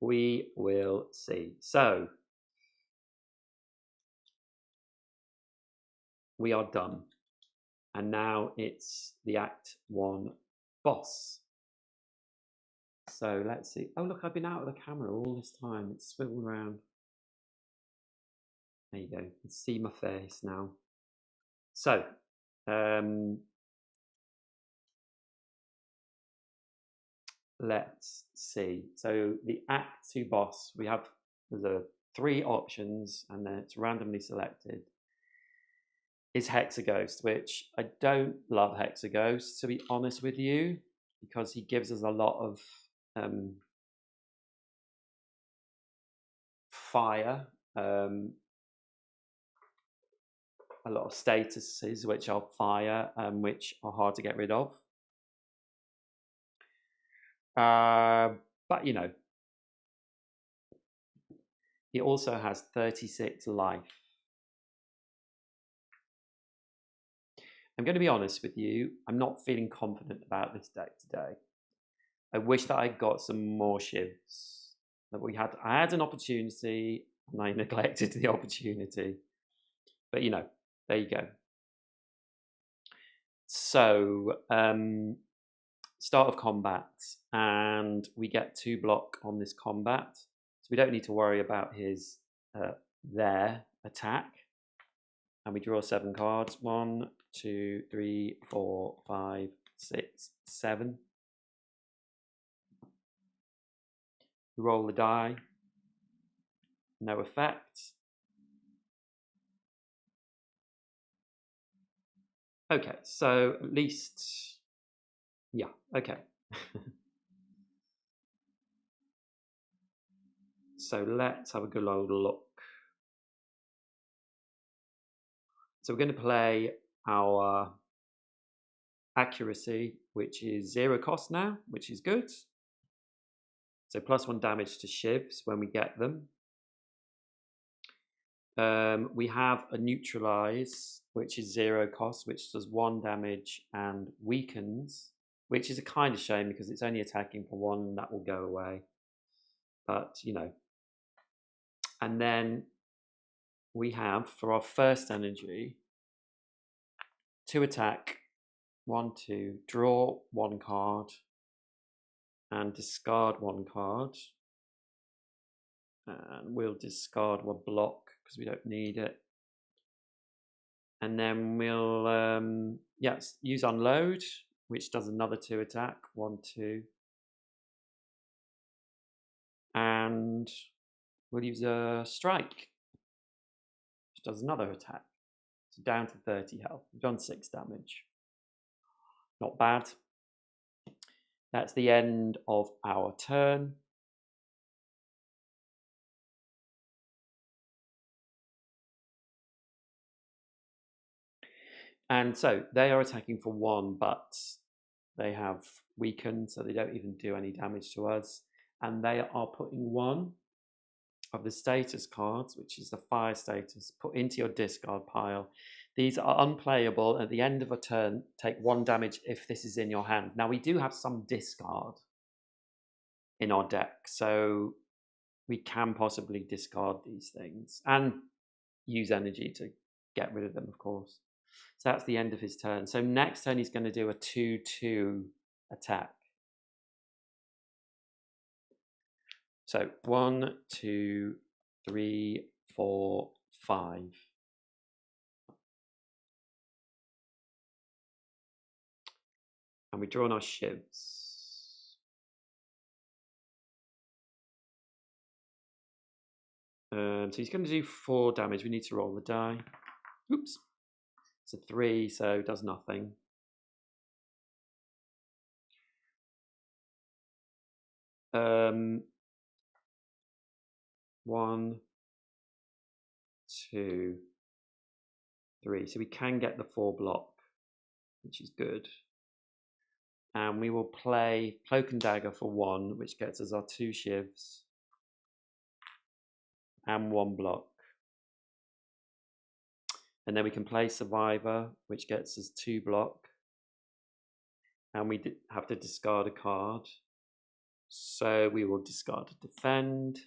We will see. So, we are done. And now it's the Act 1 boss. So let's see. Oh, look, I've been out of the camera all this time. It's swiveled around. There you go. You can see my face now. So, let's see. So the Act 2 boss, we have the 3 options, and then it's randomly selected. Is Hexaghost, which I don't love Hexaghost, to be honest with you, because he gives us a lot of fire, a lot of statuses which are fire, which are hard to get rid of. But, you know, he also has 36 life. I'm going to be honest with you, I'm not feeling confident about this deck today. I wish that I got some more shivs. I had an opportunity and I neglected the opportunity. But, you know, there you go. So, start of combat, and we get 2 block on this combat. So we don't need to worry about his their attack. And we draw 7 cards. 1, 2, 3, 4, 5, 6, 7. We roll the die. No effect. Okay, so at least, yeah, okay. So let's have a good old look. So we're going to play our accuracy, which is 0 cost now, which is good. So +1 damage to shivs when we get them. We have a neutralize, which is 0 cost, which does 1 damage and weakens, which is a kind of shame because it's only attacking for 1 and that will go away. But, you know. And then we have, for our first energy, 2 attack, 1, 2, draw 1 card, and discard 1 card. And we'll discard 1 block because we don't need it. And then we'll, use unload, which does another 2 attack, 1, 2. And we'll use a strike, which does another attack. So down to 30 health. We've done 6 damage. Not bad. That's the end of our turn. And so they are attacking for 1, but they have weakened, so they don't even do any damage to us. And they are putting 1 of the status cards, which is the fire status, put into your discard pile. These are unplayable. At the end of a turn, take 1 damage if this is in your hand. Now, we do have some discard in our deck, so we can possibly discard these things and use energy to get rid of them, of course. So that's the end of his turn. So next turn, he's going to do a 2/2 attack. So 1, 2, 3, 4, 5. And we draw on our shivs. So he's going to do 4 damage. We need to roll the die. Oops. It's a 3, so it does nothing. One, 2, 3. So we can get the 4 block, which is good. And we will play Cloak and Dagger for 1, which gets us our 2 shivs and 1 block. And then we can play Survivor, which gets us 2 block. And we have to discard a card. So we will discard a Defend.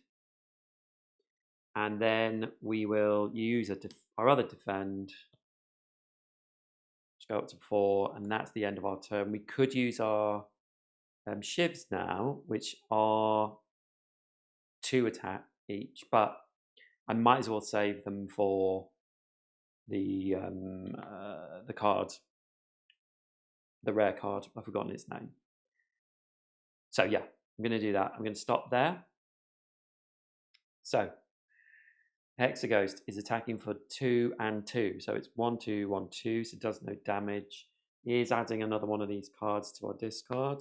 And then we will use our other Defend, which go up to 4. And that's the end of our turn. We could use our shivs now, which are 2 attack each. But I might as well save them for the card, the rare card. I've forgotten its name. So yeah, I'm going to do that. I'm going to stop there. So Hexaghost is attacking for 2 and 2. So it's 1, 2, 1, 2. So it does no damage. He is adding another one of these cards to our discard.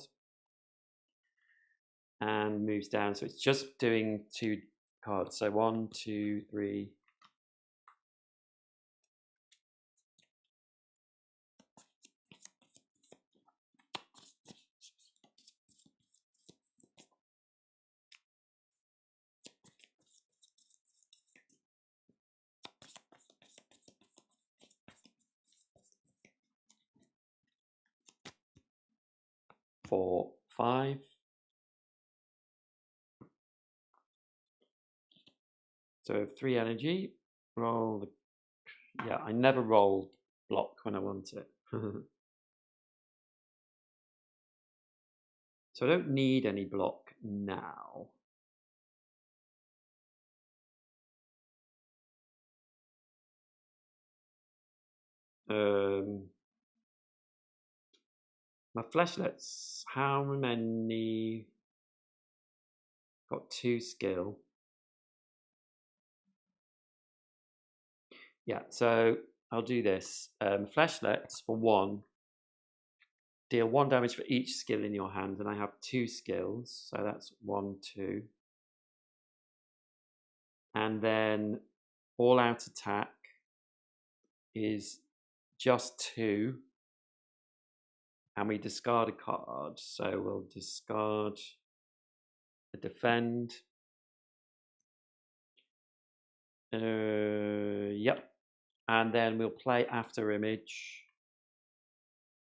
And moves down. So it's just doing 2 cards. So 1, 2, 3. Four, 5. So 3 energy. Roll the. Yeah, I never roll block when I want it. So I don't need any block now. My fleshlets, how many? Got 2 skill. Yeah, so I'll do this. Fleshlets for 1. Deal 1 damage for each skill in your hand, and I have 2 skills, so that's 1, 2. And then all out attack is just 2. And we discard a card. So we'll discard a Defend. Yep. And then we'll play After Image.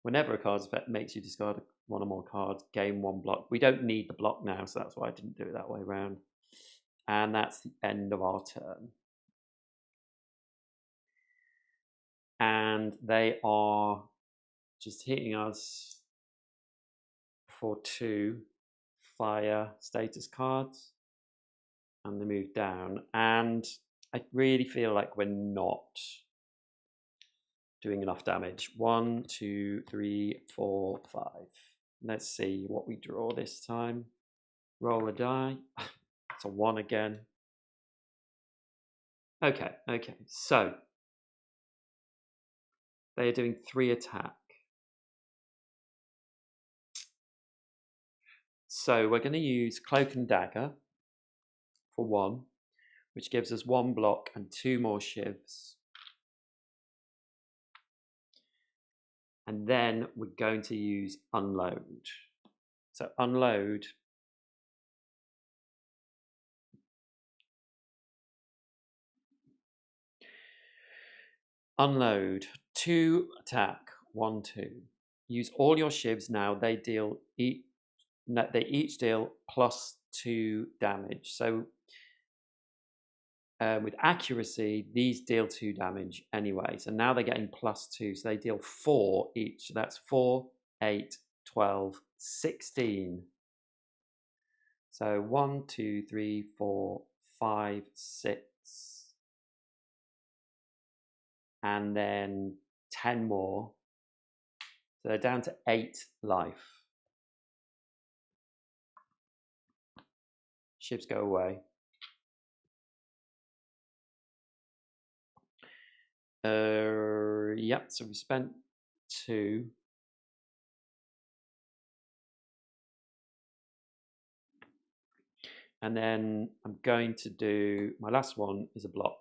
Whenever a card's effect makes you discard 1 or more cards, gain 1 block. We don't need the block now, so that's why I didn't do it that way around. And that's the end of our turn. And they are just hitting us for 2 fire status cards. And they move down. And I really feel like we're not doing enough damage. 1, 2, 3, 4, 5. Let's see what we draw this time. Roll a die. It's a 1 again. Okay. So they are doing 3 attack. So we're going to use Cloak and Dagger for 1, which gives us 1 block and 2 more shivs. And then we're going to use unload. So unload. Unload. 2 attack. 1, 2. Use all your shivs now. They each deal +2 damage. So with accuracy, these deal 2 damage anyway. So now they're getting +2. So they deal 4 each. So that's 4, 8, 12, 16. So 1, 2, 3, 4, 5, 6. And then 10 more. So they're down to 8 life. Shivs go away. Yep, so we spent 2. And then I'm going to do, my last one is a block.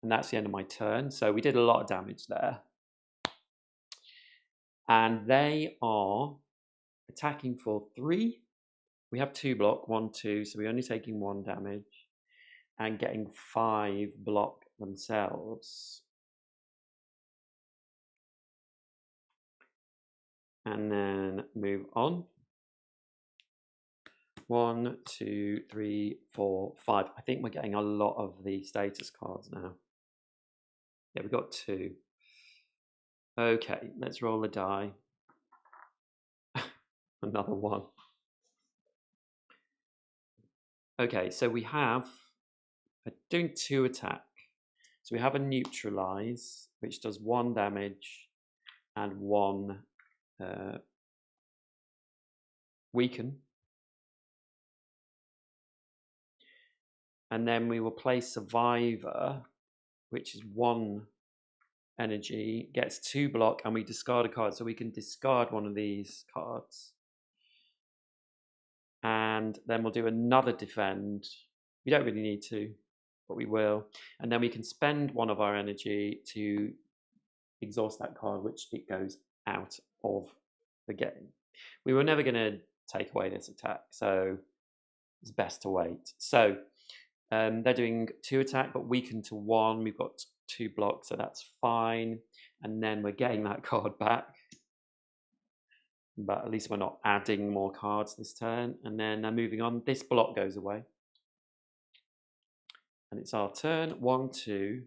And that's the end of my turn. So we did a lot of damage there. And they are attacking for 3. We have 2 block, 1, 2. So we're only taking 1 damage. And getting 5 block themselves. And then move on. 1, 2, 3, 4, 5. I think we're getting a lot of the status cards now. Yeah, we've got 2. Okay, let's roll a die. Another 1. Okay, so we have doing 2 attack. So we have a neutralize, which does 1 damage and 1 weaken. And then we will play survivor, which is 1 energy, gets 2 block, and we discard a card. So we can discard one of these cards. And then we'll do another defend. We don't really need to, but we will. And then we can spend 1 of our energy to exhaust that card, which it goes out of the game. We were never going to take away this attack, so it's best to wait. So they're doing 2 attack, but weaken to 1. We've got 2 blocks, so that's fine. And then we're getting that card back. But at least we're not adding more cards this turn. And then moving on, this block goes away. And it's our turn. 1, 2.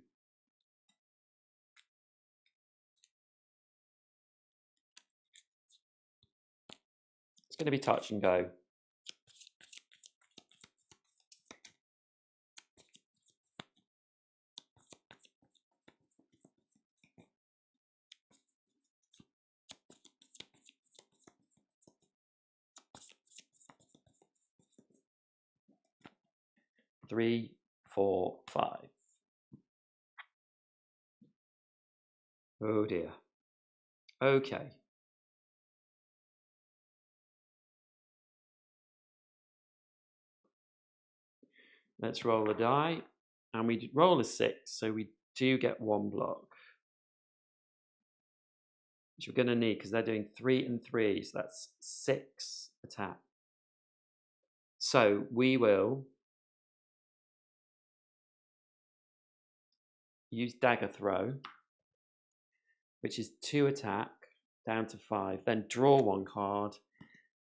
It's going to be touch and go. Three, 4, 5. Oh dear. Okay. Let's roll a die. And we roll a 6, so we do get 1 block. Which we're going to need because they're doing 3 and 3, so that's 6 attack. So we will use dagger throw, which is 2 attack down to 5. Then draw 1 card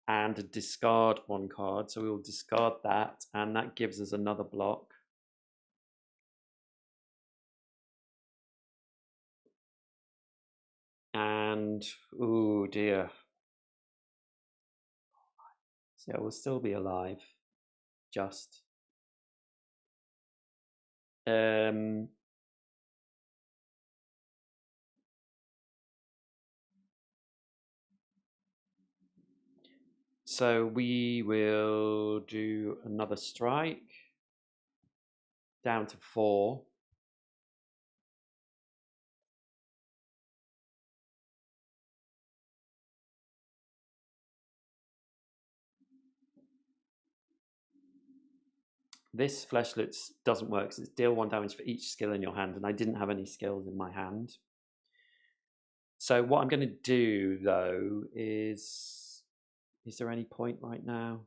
and discard 1 card. So we will discard that, and that gives us another block. And oh dear. So we'll still be alive. Just. So we will do another strike down to 4. This fleshlets doesn't work because it's deal 1 damage for each skill in your hand, and I didn't have any skills in my hand. So what I'm going to do, though, is there any point right now?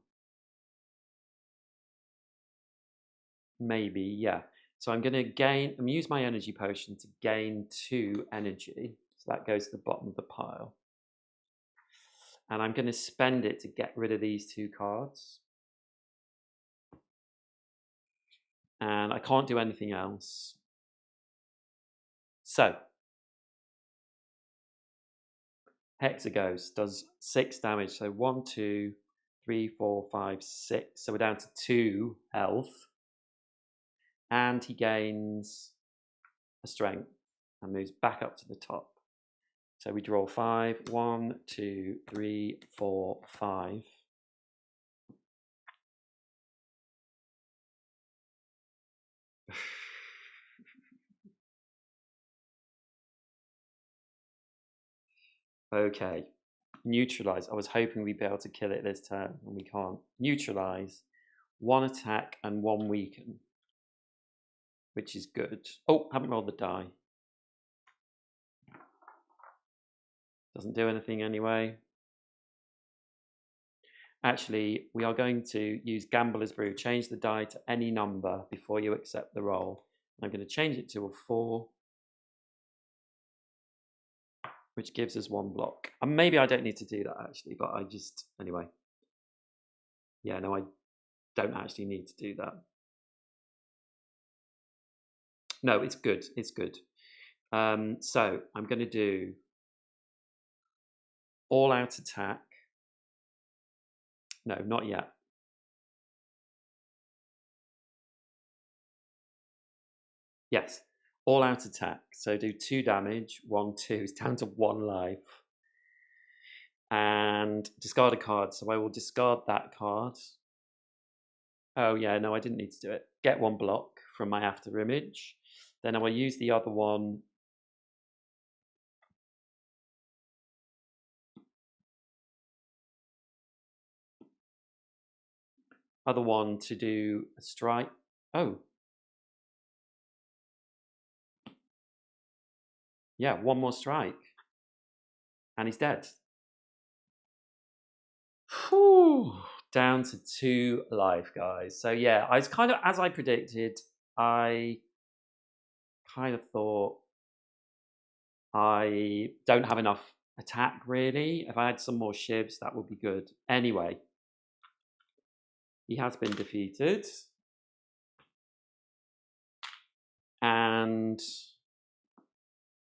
Maybe, yeah. So I'm going to use my energy potion to gain 2 energy. So that goes to the bottom of the pile. And I'm going to spend it to get rid of these 2 cards. And I can't do anything else. So Hexaghost does 6 damage. So 1, 2, 3, 4, 5, 6. So we're down to 2 health. And he gains a strength and moves back up to the top. So we draw 5. 1, 2, 3, 4, 5. Okay. Neutralize. I was hoping we'd be able to kill it this turn, and we can't. Neutralize. 1 attack and 1 weaken, which is good. Oh, haven't rolled the die. Doesn't do anything anyway. Actually, we are going to use Gambler's Brew. Change the die to any number before you accept the roll. I'm going to change it to a 4, which gives us 1 block. And maybe I don't need to do that, actually, but I just, anyway. Yeah, no, I don't actually need to do that. No, it's good. It's good. So I'm going to do all-out attack. No, not yet. Yes, all-out attack. So do 2 damage, 1, 2. It's down to 1 life. And discard a card. So I will discard that card. Oh, yeah, no, I didn't need to do it. Get 1 block from my after image. Then I will use the other one. Other one to do a strike. Oh. Yeah, 1 more strike. And he's dead. Whew. Down to 2 life, guys. So yeah, I was kind of, as I predicted, I kind of thought I don't have enough attack, really. If I had some more shivs, that would be good. Anyway, he has been defeated. And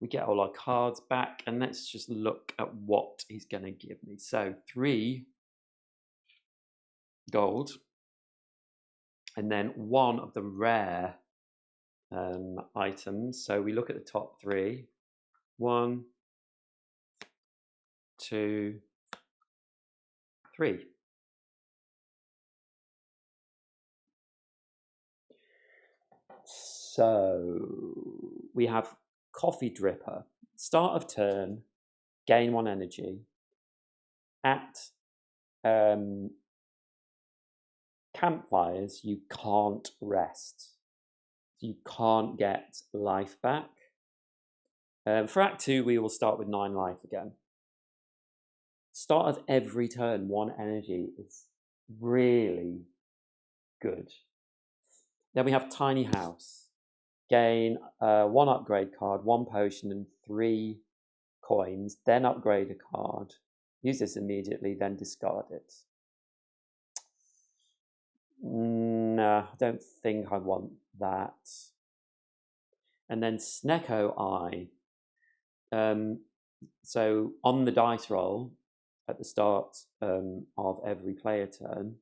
we get all our cards back. And let's just look at what he's going to give me. So 3 gold. And then 1 of the rare items. So we look at the top 3. 1, 2, 3. So we have Coffee Dripper. Start of turn, gain 1 energy. At campfires, you can't rest. You can't get life back. For Act 2, we will start with 9 life again. Start of every turn, 1 energy is really good. Then we have Tiny House. Gain 1 upgrade card, 1 potion, and 3 coins. Then upgrade a card. Use this immediately, then discard it. No, I don't think I want that. And then Snecko Eye. So on the dice roll at the start of every player turn,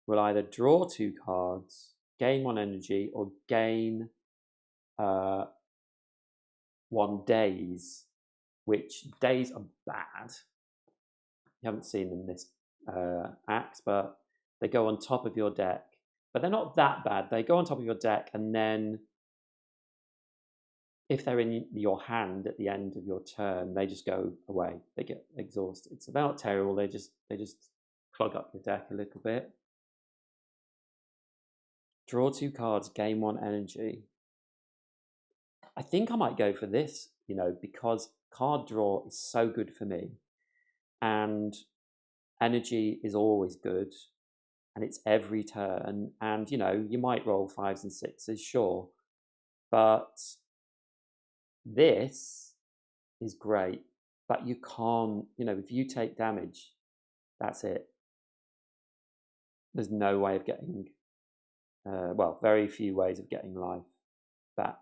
we'll either draw 2 cards, gain 1 energy, or gain 1 daze, which days are bad. You haven't seen them this act, but they go on top of your deck. But they're not that bad. They go on top of your deck, and then if they're in your hand at the end of your turn, they just go away. They get exhausted. So they're not terrible. They just clog up your deck a little bit. Draw 2 cards, gain 1 energy. I think I might go for this you know, because card draw is so good for me, and energy is always good, and it's every turn. And, you know, you might roll 5s and 6s, sure, but this is great. But you can't, you know, if you take damage, that's it. There's no way of getting, well, very few ways of getting life back.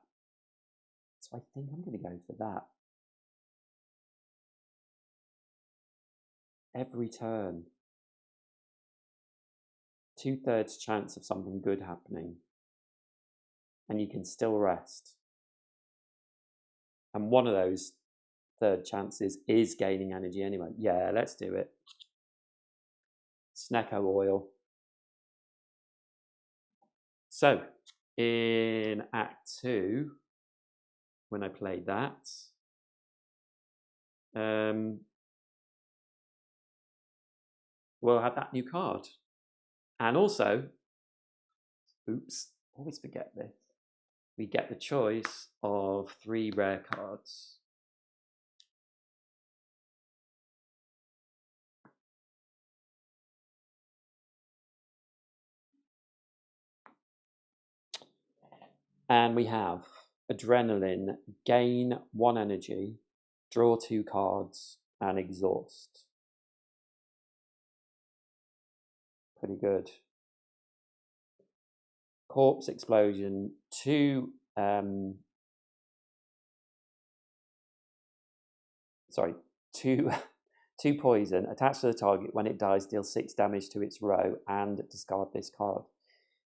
So I think I'm going to go for that. Every turn. 2/3 chance of something good happening. And you can still rest. And one of those third chances is gaining energy anyway. Yeah, let's do it. Snecko oil. So, in Act 2, when I played that, we'll have that new card. And also, oops, always forget this, we get the choice of 3 rare cards. And we have Adrenaline, gain 1 energy, draw 2 cards, and exhaust. Pretty good. Corpse Explosion, 2 2 poison, attached to the target. When it dies, deal 6 damage to its row and discard this card.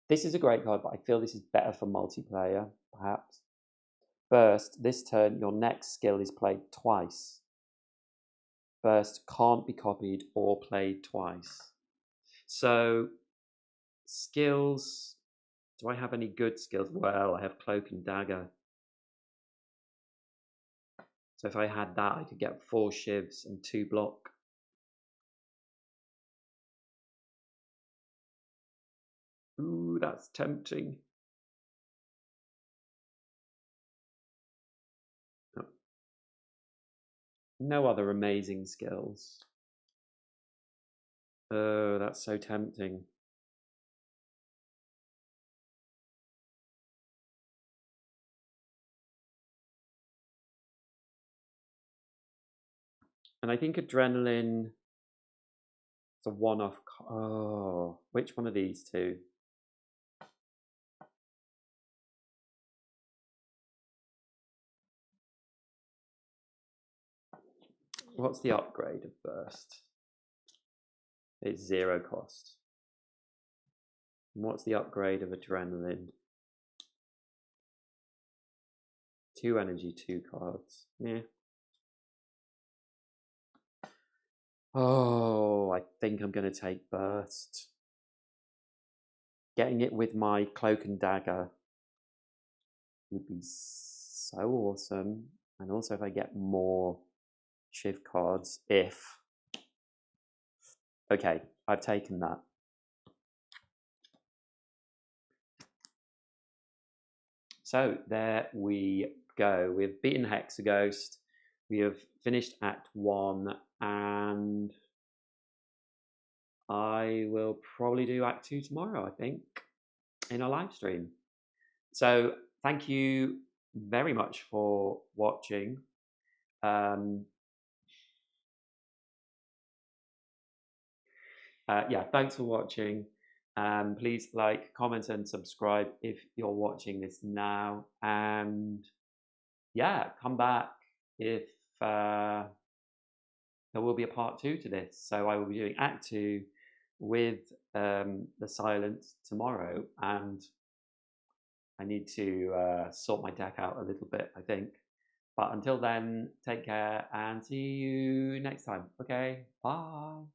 This is a great card, but I feel this is better for multiplayer, perhaps. Burst, this turn, your next skill is played twice. Burst can't be copied or played twice. So, skills, do I have any good skills? Well, I have Cloak and Dagger. So if I had that, I could get 4 shivs and 2 block. Ooh, that's tempting. Oh. No other amazing skills. Oh, that's so tempting. And I think Adrenaline is a one-off. Oh, which one of these two? What's the upgrade of Burst? It's 0 cost. And what's the upgrade of Adrenaline? 2 energy, 2 cards. Yeah. Oh, I think I'm going to take Burst. Getting it with my Cloak and Dagger would be so awesome. And also if I get more Shiv cards, if... Okay, I've taken that. So there we go. We've beaten Hexaghost. We have finished Act 1, and I will probably do Act 2 tomorrow, I think, in a live stream. So thank you very much for watching. Yeah, thanks for watching. Please like, comment, and subscribe if you're watching this now. And yeah, come back if there will be a part 2 to this. So I will be doing Act 2 with the Silence tomorrow, and I need to sort my deck out a little bit, I think. But until then, take care and see you next time. Okay, bye.